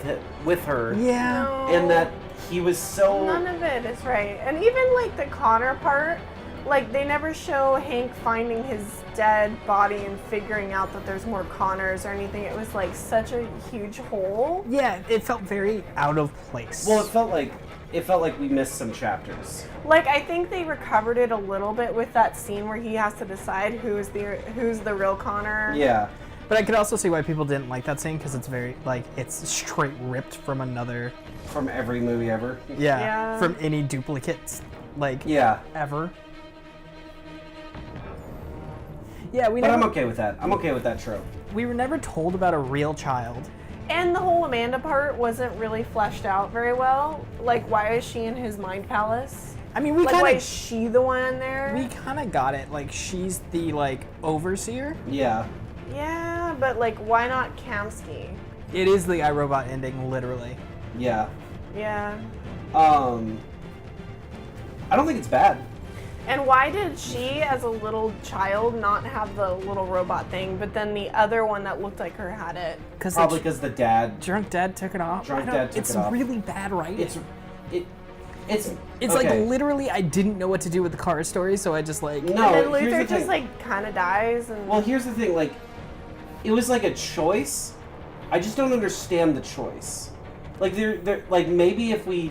her. Yeah. No. And that he was so... None of it is right. And even like the Connor part, like they never show Hank finding his dead body and figuring out that there's more Connors or anything. It was like such a huge hole. Yeah, it felt very out of place. Well, it felt like we missed some chapters. Like I think they recovered it a little bit with that scene where he has to decide who's the real Connor. Yeah. But I could also see why people didn't like that scene because it's very like it's straight ripped from another. From every movie ever. Yeah. From any duplicates, like ever. Yeah, But I'm okay with that. I'm okay with that trope. We were never told about a real child. And the whole Amanda part wasn't really fleshed out very well. Like, why is she in his mind palace? I mean, we like, kind why of is she the one in there? we kind of got it. Like she's the like overseer. Yeah. Yeah, but like, why not Kamsky? It is the iRobot ending, literally. Yeah. Yeah. I don't think it's bad. And why did she, as a little child, not have the little robot thing, but then the other one that looked like her had it? Probably because the dad. Drunk dad took it off. Drunk dad took it's it off. really bad writing. It's like okay. literally I didn't know what to do with the car story, so I just like No, and then here's Luther the just thing. like kind of dies. And Well, here's the thing. Like, it was like a choice. I just don't understand the choice. Like, like maybe if we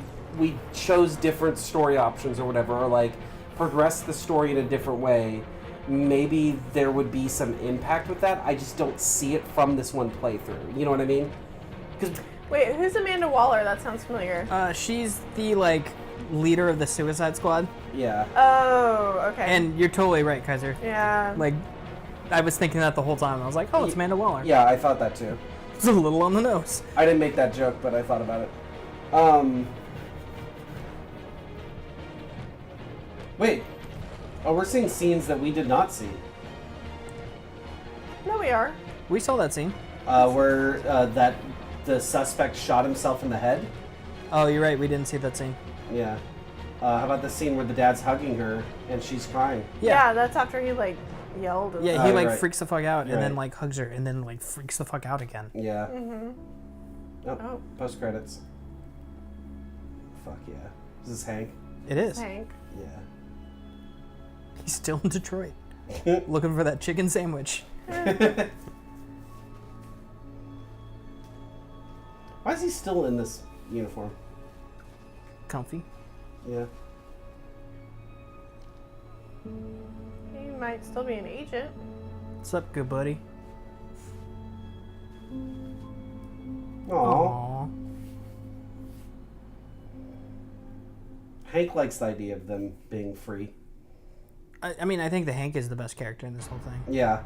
chose different story options or whatever, or like progress the story in a different way, maybe there would be some impact with that. I just don't see it from this one playthrough. You know what I mean? wait, who's Amanda Waller? That sounds familiar. She's the like leader of the Suicide Squad. Yeah. Oh, okay. And you're totally right, Kaiser. Yeah. Like, I was thinking that the whole time. I was like, oh, it's Amanda Waller. Yeah, I thought that too. It's a little on the nose. I didn't make that joke, but I thought about it. Wait. Oh, we're seeing scenes that we did not see. No, we are. We saw that scene. Where that the suspect shot himself in the head. Oh, you're right. We didn't see that scene. Yeah. How about the scene where the dad's hugging her and she's crying? Yeah, that's after he like yelled. And Yeah, he like right. freaks the fuck out You're and then right. like hugs her and then like freaks the fuck out again. Yeah. Mm-hmm. Oh, post credits. Fuck yeah. Is this Hank? It is. Hank. Yeah. He's still in Detroit, looking for that chicken sandwich. Why is he still in this uniform? Comfy. Yeah. He might still be an agent. What's up, good buddy? Aww. Hank likes the idea of them being free. I mean, I think the Hank is the best character in this whole thing. Yeah.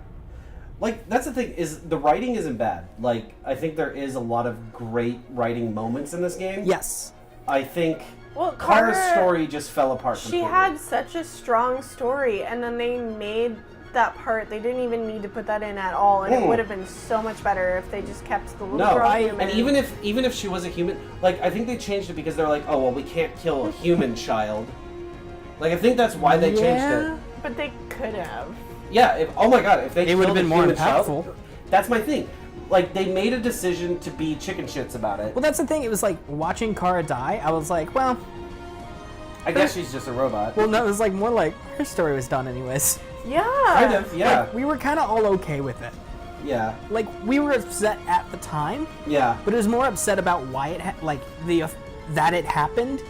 Like, that's the thing, is the writing isn't bad. Like, I think there is a lot of great writing moments in this game. Yes. I think Well, Kara's Kara- story just fell apart She completely. had such a strong story, and then they made that part. They didn't even need to put that in at all, and it would have been so much better if they just kept the little girl human. And even if she was a human, like, I think they changed it because they're like, oh, well, we can't kill a human child. Like, I think that's why they changed it. But they could have. Yeah, oh my god, if they It would have killed a been more human child, impactful. that's my thing. Like, they made a decision to be chicken shits about it. Well, that's the thing. It was like watching Kara die. I was like, well, I guess she's just a robot. well, no, it was like more like her story was done anyways. Yeah. Kind of, yeah. Like, we were kind of all okay with it. Yeah. Like, we were upset at the time. Yeah. But it was more upset about why it that it happened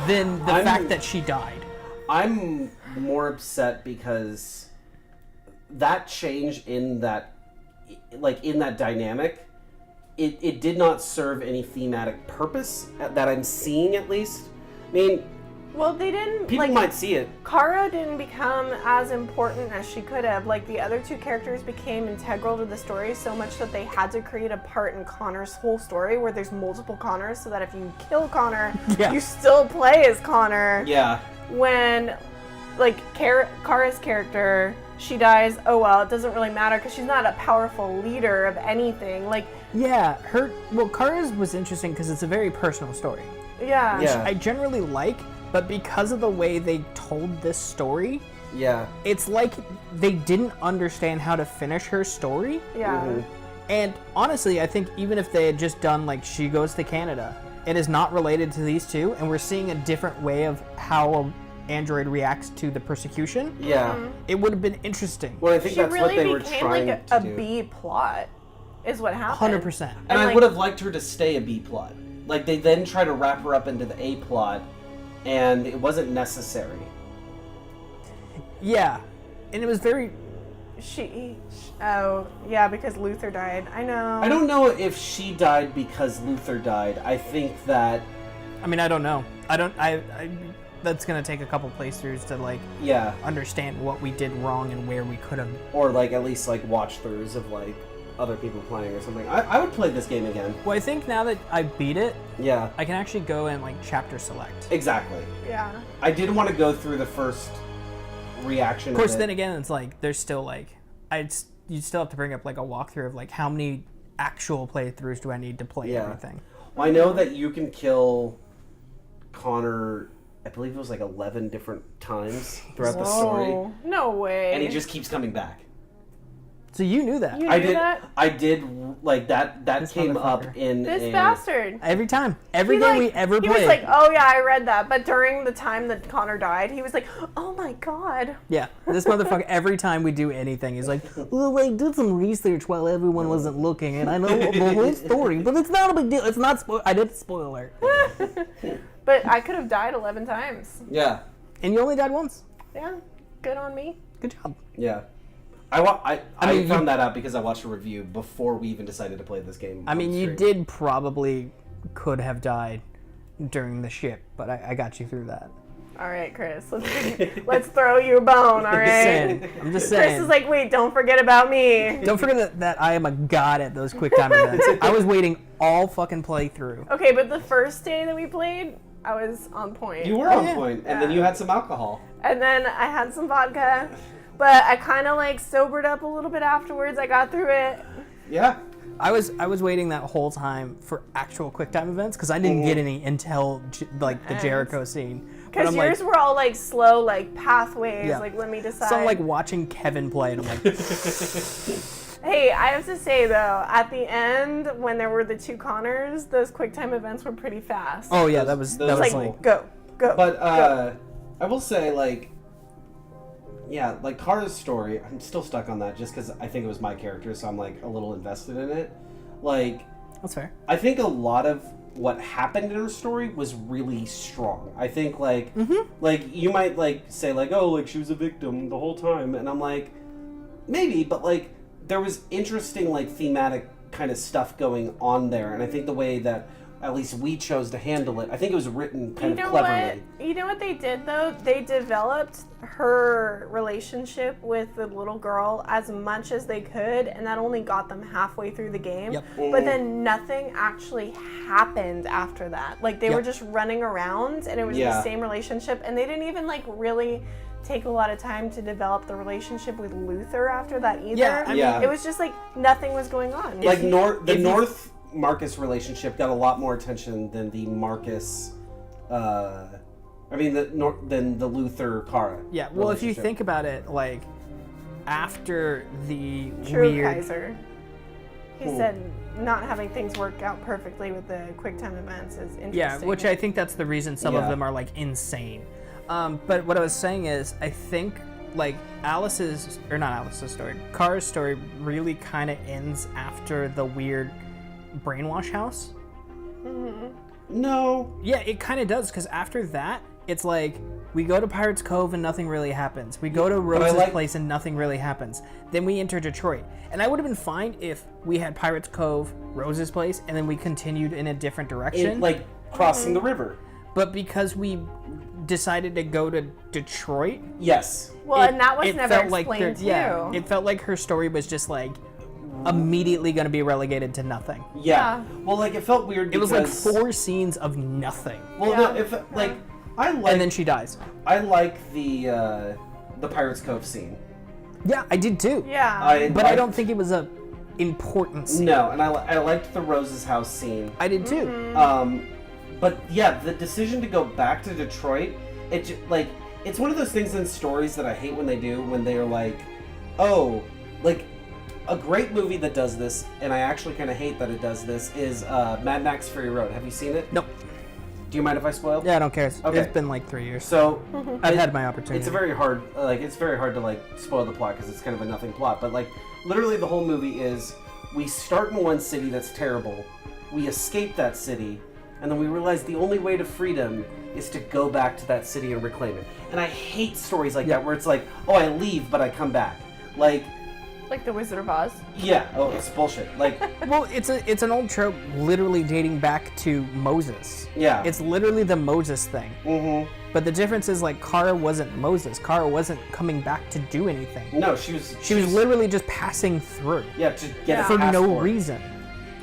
than the fact that she died. I'm more upset because that change in that, like, in that dynamic, it did not serve any thematic purpose that I'm seeing, at least. I mean, Well, they didn't. people might see it. Kara didn't become as important as she could have. Like, the other two characters became integral to the story so much that they had to create a part in Connor's whole story where there's multiple Connors, so that if you kill Connor, you still play as Connor. Yeah. When, like, Kara's character, she dies, oh well, it doesn't really matter because she's not a powerful leader of anything. Like, Yeah, Kara's was interesting because it's a very personal story. yeah. Which I generally like, but because of the way they told this story, Yeah. it's like they didn't understand how to finish her story. Yeah. And honestly, I think even if they had just done like she goes to Canada, it is not related to these two, and we're seeing a different way of how an android reacts to the persecution. Yeah. It would have been interesting. Well, I think She that's really what they were became trying like to a do. B plot, is what happened. 100%. And I like- would have liked her to stay a B plot. Like, they then try to wrap her up into the A plot, and it wasn't necessary. Yeah, and it was very. Oh, yeah, because Luther died. I know. I don't know if she died because Luther died. I think that. I mean, I don't know. I that's gonna take a couple playthroughs to like. Yeah. Understand what we did wrong and where we could have. Or, like, at least, like, watch throughs of, like, other people playing or something. I would play this game again. Well, I think now that I beat it, Yeah. I can actually go and like chapter select. Exactly. Yeah. I did want to go through the first reaction. Of course, it. then again, it's like there's still like you still have to bring up like a walkthrough of like how many actual playthroughs do I need to play everything. Well, I know that you can kill Connor. I believe it was like 11 different times throughout the story, Whoa. No way. and he just keeps coming back. So you knew that. You I knew did. that? I did. Like that. That This came up motherfucker. in This a, bastard. Every time, every He, game like- we ever He played. was like, oh yeah, I read that. But during the time that Connor died, he was like, oh my god. Yeah, this motherfucker. Every time we do anything, he's like, "Well, I did some research while everyone wasn't looking, and I know the whole story, but it's not a big deal. It's not spoil. I did spoiler, But I could have died 11 times. Yeah. and you only died once. Yeah. Good on me. Good job. Yeah. I mean, found that out because I watched a review before we even decided to play this game. I mean, on you stream. did probably could have died during the ship, but I got you through that. All right, Chris. Let's throw you a bone. All I'm just right. saying. I'm just Chris saying. is like, wait, don't forget about me. Don't forget that I am a god at those quick time events. I was waiting all fucking playthrough. Okay, but the first day that we played, I was on point. You were on point, and then you had some alcohol. And then I had some vodka, but I kind of like sobered up a little bit afterwards. I got through it. Yeah. I was waiting that whole time for actual QuickTime events because I didn't get any until like the Jericho scene. Because yours were all like slow, like pathways. Yeah. Like let me decide. So I'm like watching Kevin play, and I'm like. Hey, I have to say though, at the end when there were the 2 Connors, those QuickTime events were pretty fast. Oh yeah, that was like cool. Go. But go. I will say like. Yeah, like Kara's story, I'm still stuck on that just because I think it was my character, so I'm like a little invested in it. Like, that's fair. I think a lot of what happened in her story was really strong. I think like, like you might like say like, oh, like she was a victim the whole time, and I'm like, maybe, but like there was interesting like thematic kind of stuff going on there, and I think the way that at least we chose to handle it, I think it was written kind of cleverly. You know what they did though? They developed her relationship with the little girl as much as they could, and that only got them halfway through the game. Yep. But then nothing actually happened after that. Like they were just running around, and it was the same relationship, and they didn't even like really take a lot of time to develop the relationship with Luther after that either. Yeah, I mean, it was just like nothing was going on. Like the North Marcus relationship got a lot more attention than the Marcus, than the Luther Kara. Yeah, well, if you think about it, like after the True Kaiser, he said not having things work out perfectly with the QuickTime events is interesting. Yeah, which I think that's the reason some of them are like insane. But what I was saying is, I think like Kara's story really kind of ends after the weird brainwash house. No. Yeah, it kind of does, because after that, it's like we go to Pirates Cove and nothing really happens. We go to Rose's place and nothing really happens. Then we enter Detroit. And I would have been fine if we had Pirates Cove, Rose's place, and then we continued in a different direction. Like crossing the river. But because we decided to go to Detroit. Yes. Well, and that was never explained too. Yeah, it felt like her story was just like immediately going to be relegated to nothing. Yeah. Well, like it felt weird because it was like 4 scenes of nothing. Well, no, if like I like, and then she dies. I like the Pirates Cove scene. Yeah, I did too. Yeah. I don't think it was a important scene. No, and I liked the Rose's house scene. I did too. But yeah, the decision to go back to Detroit, it's one of those things in stories that I hate when they do, when they're like, oh, like a great movie that does this, and I actually kind of hate that it does this, is Mad Max Fury Road. Have you seen it? Nope. Do you mind if I spoil? Yeah, I don't care. Okay. It's been like 3 years. So I've had my opportunity. It's very hard to like spoil the plot because it's kind of a nothing plot. But like literally the whole movie is we start in one city that's terrible, we escape that city, and then we realize the only way to freedom is to go back to that city and reclaim it. And I hate stories like that where it's like, oh, I leave but I come back. Like the Wizard of Oz. Yeah. Oh, it's bullshit. Like, well, it's an old trope, literally dating back to Moses. Yeah. It's literally the Moses thing. Mm-hmm. But the difference is like Kara wasn't Moses. Kara wasn't coming back to do anything. No, she was literally just passing through. Yeah, to get for no reason.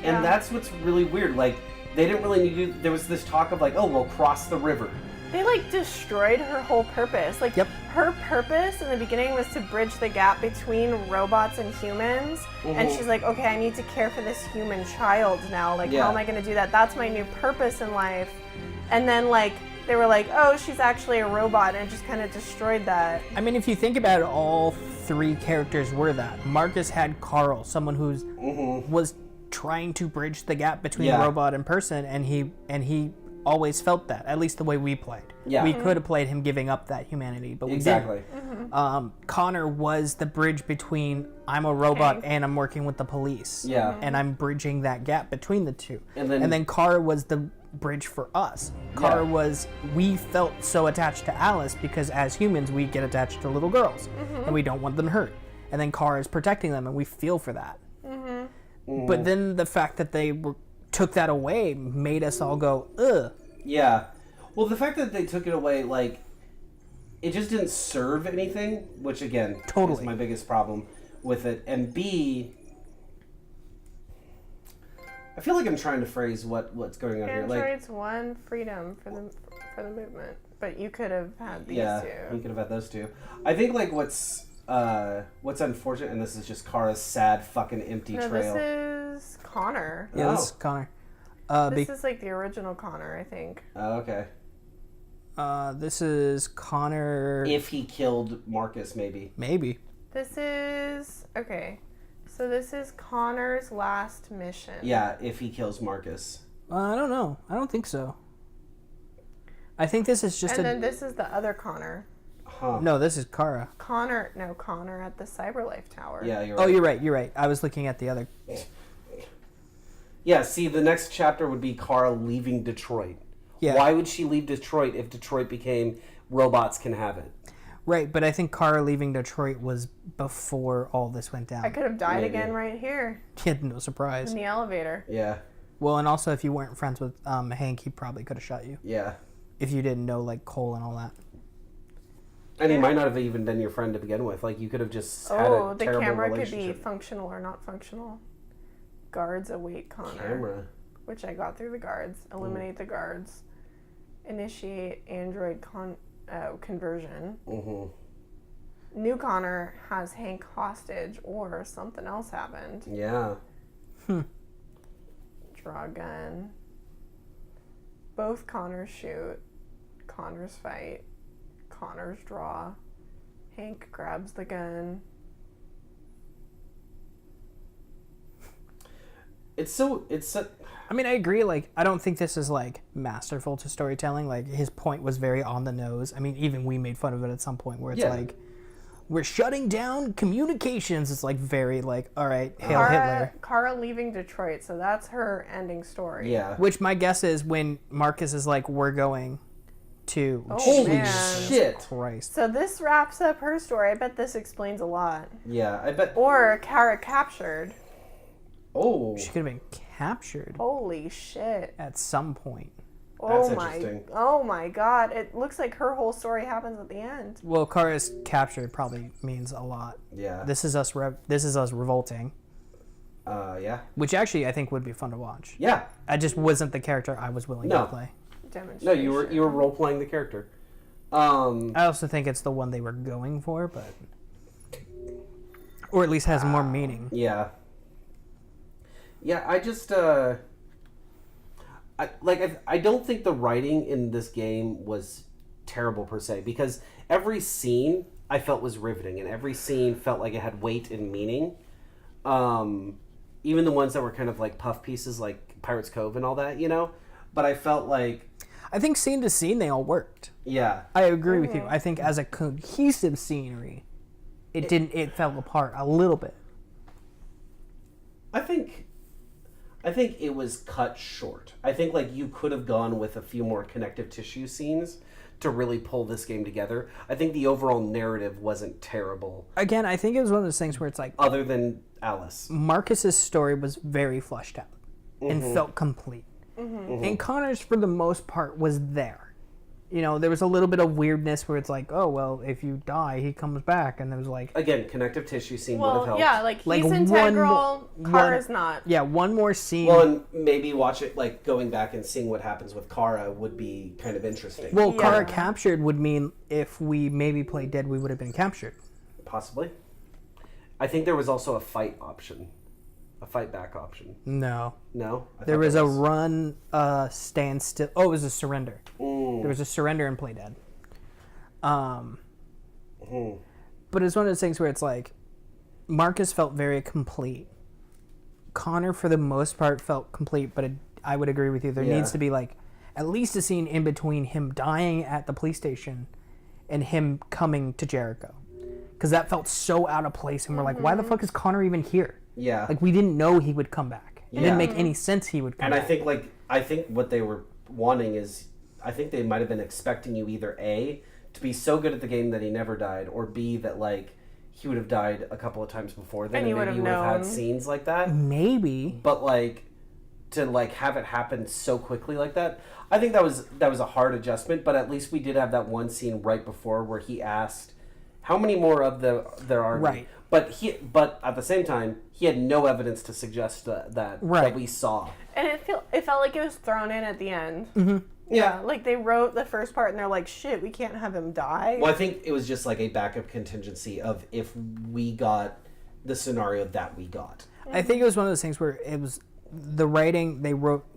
And that's what's really weird. Like, they didn't really need to. There was this talk of like, oh, we'll cross the river. They like destroyed her whole purpose. Like her purpose in the beginning was to bridge the gap between robots and humans. And she's like, okay, I need to care for this human child now. Like, how am I going to do that? That's my new purpose in life. And then like they were like, oh, she's actually a robot, and it just kind of destroyed that. I mean, if you think about it, all 3 characters were that. Marcus had Carl, someone who's was trying to bridge the gap between robot and person, and he always felt that, at least the way we played. Yeah. We could have played him giving up that humanity, but we didn't. Connor was the bridge between I'm a robot and I'm working with the police. Yeah. And I'm bridging that gap between the two. And then Kara was the bridge for us. Kara was, we felt so attached to Alice because as humans we get attached to little girls and we don't want them hurt. And then Kara is protecting them and we feel for that. But then the fact that they took that away made us all go, ugh. Yeah. Well, the fact that they took it away, like, it just didn't serve anything, which, again, is my biggest problem with it. And B, I feel like I'm trying to phrase what's going on here. Androids won freedom for them. for the movement. But you could have had these Yeah, two. you could have had those two. I think like what's unfortunate, and this is just Kara's sad fucking empty trail. This is Connor. Yeah, this is Connor. This is like the original Connor, I think. Oh, okay. This is Connor. If he killed Marcus, maybe. Maybe. This is okay. So this is Connor's last mission. Yeah, if he kills Marcus. I don't know. I don't think so. I think this is just and then this is the other Connor. Huh. No, this is Kara. Connor at the CyberLife Tower. Yeah, you're right. Oh, you're right. You're right. I was looking at the other. Yeah, see, the next chapter would be Kara leaving Detroit. Yeah. Why would she leave Detroit if Detroit became robots can have it? Right, but I think Kara leaving Detroit was before all this went down. I could have died again right here Yeah, no surprise. in the elevator. Yeah. Well, and also if you weren't friends with Hank, he probably could have shot you. Yeah. If you didn't know like Cole and all that. And he might not have even been your friend to begin with. Like, you could have just had a the terrible camera could relationship. be functional or not functional. Guards await Connor. Camera. Which I got through the guards. Eliminate the guards. Initiate android conversion. Mm-hmm. New Connor has Hank hostage or something else happened. Yeah. Draw gun. Both Connors shoot. Connors fight. Connors draw. Hank grabs the gun. I mean, I agree. Like, I don't think this is like masterful to storytelling. Like, his point was very on the nose. I mean, even we made fun of it at some point where it's like, we're shutting down communications. It's like very like, all right, hail Hitler. Kara leaving Detroit, so that's her ending story. Yeah. Which my guess is when Marcus is like, we're going to. Holy shit! Christ. So this wraps up her story. I bet this explains a lot. Yeah, I bet. Or Kara captured. Oh. She could have been captured. Holy shit. At some point. Oh my god. It looks like her whole story happens at the end. Well, Kara's captured probably means a lot. Yeah. This is us revolting. Yeah. Which actually I think would be fun to watch. Yeah. I just wasn't the character I was willing to play. No, you were role playing the character. I also think it's the one they were going for, but or at least has more meaning. Yeah. Yeah, I just I don't think the writing in this game was terrible per se, because every scene I felt was riveting and every scene felt like it had weight and meaning. Even the ones that were kind of like puff pieces like Pirates Cove and all that, you know? But I felt like I think scene to scene they all worked. Yeah. I agree with you. I think as a cohesive scenery, it fell apart a little bit. I think it was cut short. I think like you could have gone with a few more connective tissue scenes to really pull this game together. I think the overall narrative wasn't terrible. Again, I think it was one of those things where it's like other than Alice. Marcus's story was very fleshed out and felt complete. And Connor's for the most part was there. You know, there was a little bit of weirdness where it's like, oh, well, if you die, he comes back. And there was like... Again, connective tissue scene would have helped. Yeah, like he's integral, Kara's not. Yeah, one more scene. Well, and maybe watch it, like, going back and seeing what happens with Kara would be kind of interesting. Well, Kara captured would mean if we maybe played dead, we would have been captured. Possibly. I think there was also a fight option. A fight back option. No. No? There was a run, stand still. Oh, it was a surrender. There was a surrender and play dead. But it's one of those things where it's like, Marcus felt very complete. Connor, for the most part, felt complete, but I would agree with you. There needs to be like at least a scene in between him dying at the police station and him coming to Jericho. Because that felt so out of place, and we're like, why the fuck is Connor even here? Yeah. Like, we didn't know he would come back. It didn't make any sense he would come back. And I think what they were wanting is, I think they might have been expecting you either A, to be so good at the game that he never died, or B, that like he would have died a couple of times before then, and maybe you would have had scenes like that. Maybe. But like to like have it happen so quickly like that, I think that was a hard adjustment. But at least we did have that one scene right before where he asked How many more of there are? Right. But at the same time, he had no evidence to suggest that we saw. And it felt like it was thrown in at the end. Mm-hmm. Yeah, like they wrote the first part and they're like, shit, we can't have him die. Well, I think it was just like a backup contingency of if we got the scenario that we got. I think it was one of those things where it was the writing,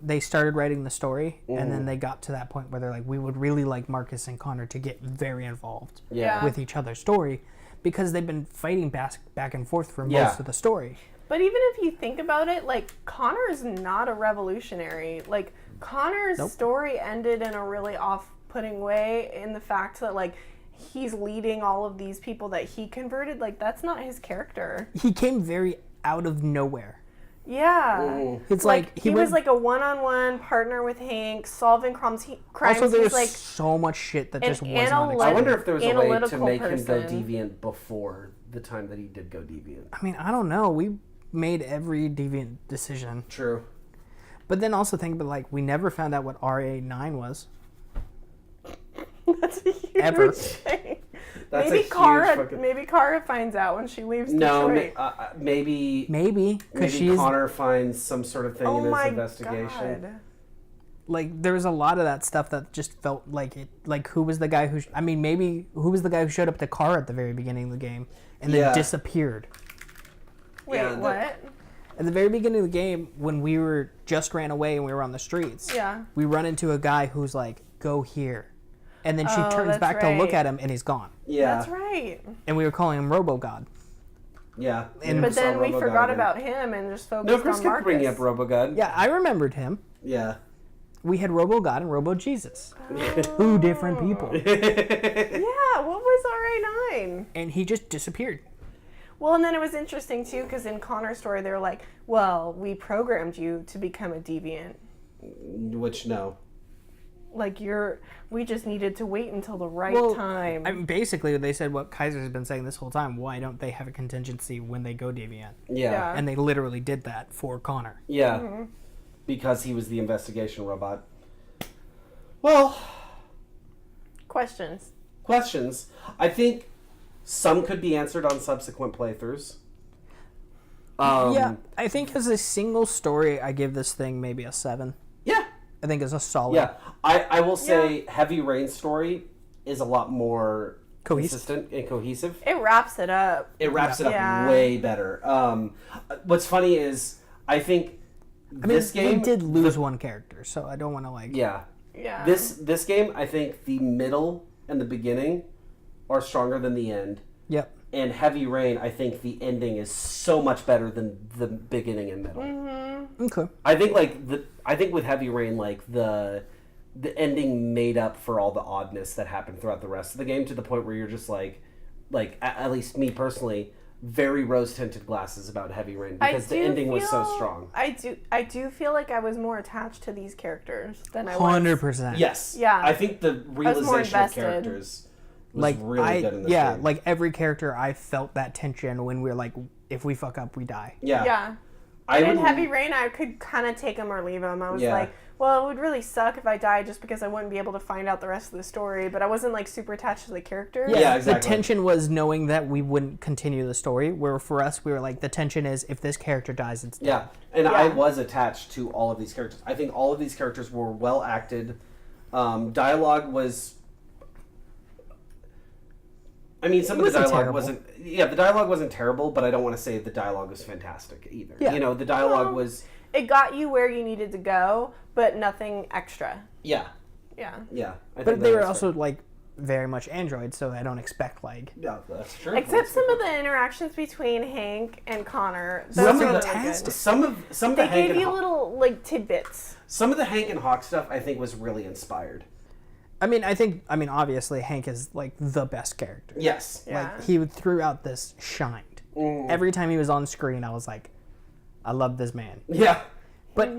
they started writing the story, and then they got to that point where they're like, we would really like Marcus and Connor to get very involved with each other's story, because they've been fighting back and forth for most of the story. But even if you think about it, like, Connor is not a revolutionary. Like, Connor's story ended in a really off-putting way in the fact that, like, he's leading all of these people that he converted. Like, that's not his character. He came very out of nowhere. Yeah. It's like he was like a one-on-one partner with Hank, solving crimes. Also, there's like so much shit that just was not expected. I wonder if there was a way to make him go deviant before the time that he did go deviant. I mean, I don't know. We made every deviant decision. True. But then also think about, like, we never found out what RA9 was. That's a huge thing. That's maybe Kara finds out when she leaves Detroit. Maybe because Connor finds some sort of thing in his investigation. God. Like, there was a lot of that stuff that just felt like it. Like, who was the guy who? Who was the guy who showed up to Kara at the very beginning of the game and then disappeared? Wait, what? At the very beginning of the game, when we ran away and we were on the streets, we run into a guy who's like, "Go here," and then she turns back to look at him and he's gone. Yeah, that's right. And we were calling him RoboGod. Yeah, but then we forgot about him and just focused on Marcus. Kept bringing up RoboGod. Yeah, I remembered him. Yeah. We had RoboGod and RoboJesus. Two different people. Yeah, what was RA9? And he just disappeared. Well, and then it was interesting, too, because in Connor's story, they were like, well, we programmed you to become a deviant. Which, no. Like, we just needed to wait until the right time. I mean, basically, they said what Kaiser's been saying this whole time. Why don't they have a contingency when they go deviant? Yeah. And they literally did that for Connor. Yeah. Mm-hmm. Because he was the investigation robot. Well. Questions. I think some could be answered on subsequent playthroughs. Yeah, I think as a single story, I give this thing maybe a 7. Yeah. I think it's a solid. Yeah. I will say Heavy Rain's story is a lot more consistent and cohesive. It wraps it up. It wraps it up way better. What's funny is, I think this game... we did lose one character, so I don't want to like... Yeah. This game, I think the middle and the beginning are stronger than the end. Yep. And Heavy Rain, I think the ending is so much better than the beginning and middle. Mm-hmm. Okay. I think with Heavy Rain, like the ending made up for all the oddness that happened throughout the rest of the game, to the point where you're just like at least me personally, very rose-tinted glasses about Heavy Rain, because the ending was so strong. I do feel like I was more attached to these characters than I was. 100%. Yes. Yeah. I think the realization of characters was really good in this game. Like every character, I felt that tension when we were like, if we fuck up, we die. Yeah. In Heavy Rain, I could kind of take him or leave him. I was like, well, it would really suck if I died, just because I wouldn't be able to find out the rest of the story. But I wasn't like super attached to the characters. Yeah, exactly. The tension was knowing that we wouldn't continue the story. Where for us, we were like, the tension is if this character dies, it's dead. Yeah, and I was attached to all of these characters. I think all of these characters were well acted. Dialogue was. I mean, some of the dialogue wasn't. Yeah, the dialogue wasn't terrible, but I don't want to say the dialogue was fantastic either. Yeah. You know, the dialogue was. It got you where you needed to go, but nothing extra. Yeah. Yeah. Yeah. But they were also like very much androids, so I don't expect like. Yeah, that's true. Except some of the interactions between Hank and Connor. Some are of fantastic. Some of the they Hank gave and you little like tidbits. Some of the Hank and Hawk stuff, I think, was really inspired. I mean, obviously Hank is like the best character. Yes. Like he throughout this shined. Every time he was on screen, I was like, I love this man. Yeah. But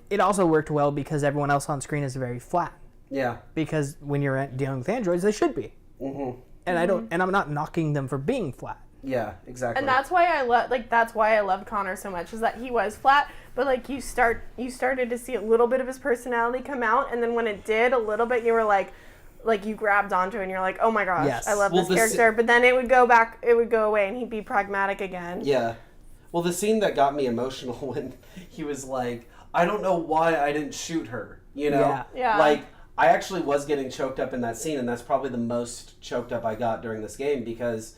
it also worked well because everyone else on screen is very flat. Yeah. Because when you're dealing with androids, they should be. Mm-hmm. And I'm not knocking them for being flat. Yeah, exactly. And that's why I loved Connor so much, is that he was flat, but like you started to see a little bit of his personality come out, and then when it did a little bit, you were like, like you grabbed onto and you're like, oh my gosh, Yes. I love Well, this character. But then it would go back, it would go away, and he'd be pragmatic again. Yeah. Well, the scene that got me emotional when he was like, I don't know why I didn't shoot her, you know? Yeah. Yeah. Like, I actually was getting choked up in that scene, and that's probably the most choked up I got during this game, because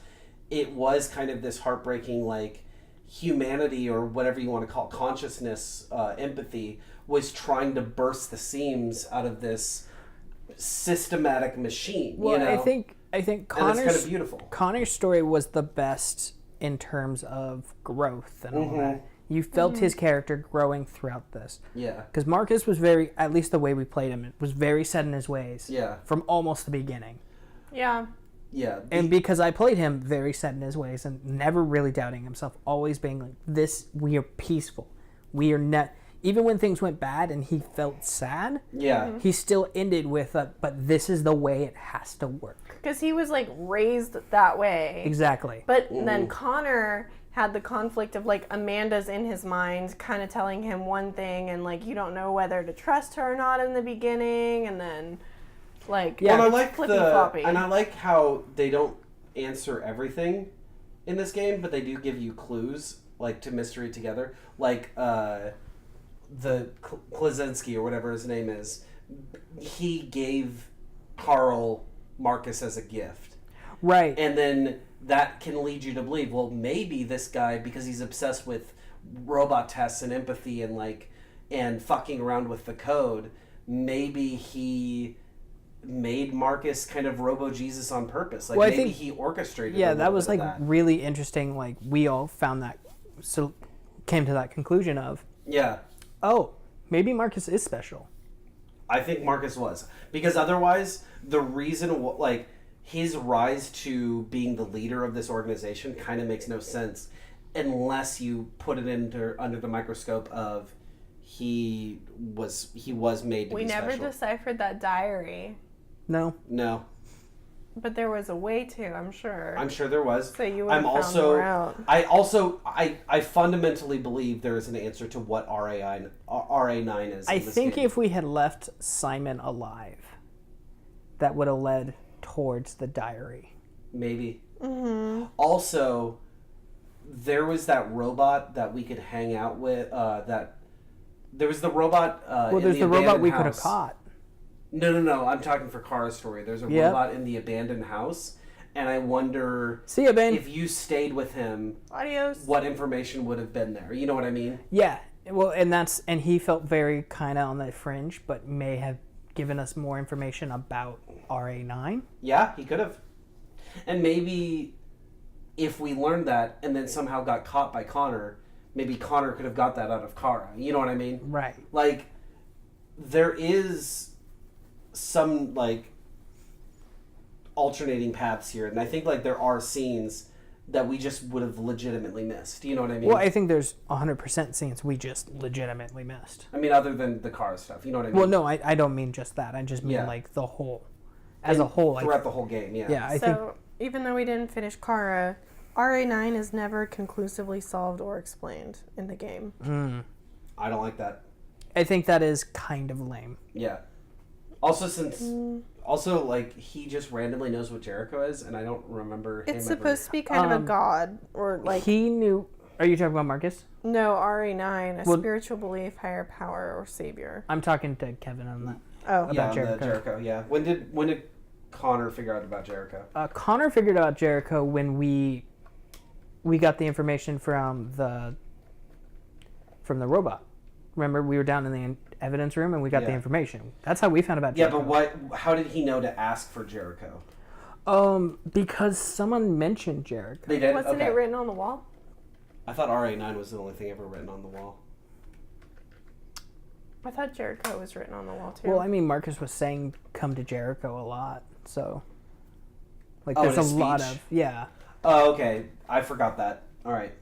it was kind of this heartbreaking, like, humanity, or whatever you want to call it, consciousness, empathy, was trying to burst the seams out of this systematic machine, Well, you know? I think and it's Connor's kind of beautiful. Connor's story was the best in terms of growth and all Mhm. that. You felt his character growing throughout this. Yeah. Because Marcus was very, at least the way we played him, was very set in his ways. Yeah. From almost the beginning. Yeah. Yeah. And because I played him very set in his ways and never really doubting himself, always being like, this, we are peaceful. We are not, even when things went bad and he felt sad, Yeah. he still ended with, but this is the way it has to work. Because he was like raised that way. Exactly. But then Connor had the conflict of like Amanda's in his mind kind of telling him one thing, and like you don't know whether to trust her or not in the beginning, and then like Yeah, and I like flippy-floppy. and I like how they don't answer everything in this game, but they do give you clues like to mystery together. Like the Klaczynski or whatever his name is, he gave Carl Marcus as a gift. Right. And then that can lead you to believe, well, maybe this guy, because he's obsessed with robot tests and empathy and like and fucking around with the code, maybe he made Marcus kind of Robo Jesus on purpose. Like Well, I maybe think- he orchestrated. Yeah, a that little was bit like of that. really interesting. Like we all found that, so came to that conclusion of, Yeah, oh, maybe Marcus is special. I think Marcus was, because otherwise the reason like his rise to being the leader of this organization kind of makes no sense unless you put it under the microscope of he was made to we be never special. deciphered that diary, No. No, but there was a way to. I'm sure. I'm sure there was. So you would I'm have found also more out. I fundamentally believe there is an answer to what RA9 is. I in this think game. if we had left Simon alive, that would have led towards the diary. Maybe. Mm-hmm. Also, there was that robot that we could hang out with. There was the robot. Well, in there's the robot abandoned we could have house. caught. No. I'm talking for Kara's story. There's a Yep. robot in the abandoned house, and I wonder See ya, Ben. if you stayed with him, Adios. what information would have been there. You know what I mean? Yeah. Well, and he felt very kind of on the fringe, but may have given us more information about RA9. Yeah, he could have. And maybe if we learned that and then somehow got caught by Connor, maybe Connor could have got that out of Kara. You know what I mean? Right. Like, there is some, like, alternating paths here. And I think, like, there are scenes that we just would have legitimately missed. You know what I mean? Well, I think there's 100% scenes we just legitimately missed. I mean, other than the car stuff. You know what I mean? Well, no, I don't mean just that. I just mean Yeah. like the whole, as a whole. Throughout the whole game, yeah. Yeah, I so think even though we didn't finish Kara, RA9 is never conclusively solved or explained in the game. I don't like that. I think that is kind of lame. Yeah. Also, also, like, he just randomly knows what Jericho is, and I don't remember him It's ever- supposed to be kind of a god, or like he knew. Are you talking about Marcus? no RA9, a Well- spiritual belief, higher power, or savior. I'm talking to Kevin on that. Oh, about Yeah, on Jericho. the Jericho, yeah. When did Connor figure out about Jericho? Connor figured out Jericho when we got the information from the robot. Remember, we were down in the evidence room and we got the Yeah. information. That's how we found about Yeah, Jericho. but how did he know to ask for Jericho? Because someone mentioned Jericho. They did? Wasn't Okay. it written on the wall? I thought RA9 was the only thing ever written on the wall. I thought Jericho was written on the wall too. Well, I mean, Marcus was saying "come to Jericho" a lot, so like Oh, there's a his lot speech? of yeah. Oh, okay. I forgot that. All right.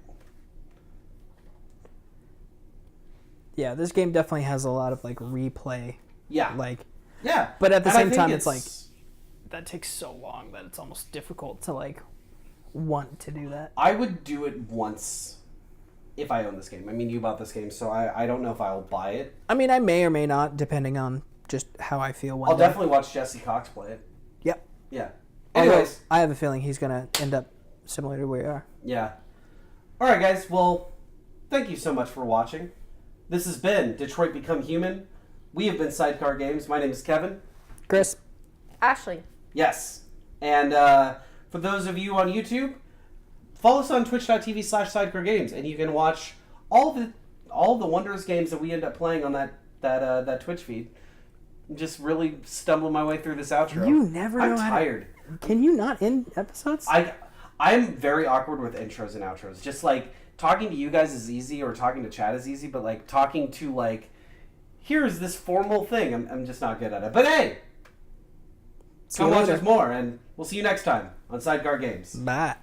Yeah, this game definitely has a lot of like replay. Yeah. Like Yeah. but at the And I same think time, it's like that takes so long that it's almost difficult to like want to do that. I would do it once if I own this game. I mean, you bought this game, so I don't know if I'll buy it. I mean, I may or may not, depending on just how I feel. One I'll day. definitely watch Jesse Cox play it. Yeah. Anyways. I have a feeling he's going to end up similar to where we are. Yeah. Alright, guys. Well, thank you so much for watching. This has been Detroit Become Human. We have been Sidecar Games. My name is Kevin. Chris. Ashley. Yes. And for those of you on YouTube, follow us on twitch.tv/sidecargames, and you can watch all the wondrous games that we end up playing on that Twitch feed. I'm just really stumbling my way through this outro. You never know I'm tired. Can you not end episodes? I'm very awkward with intros and outros. Just like talking to you guys is easy, or talking to chat is easy, but like talking to like, here's this formal thing, I'm just not good at it. But hey, come watch us more, and we'll see you next time on Sidecar Games. Bye.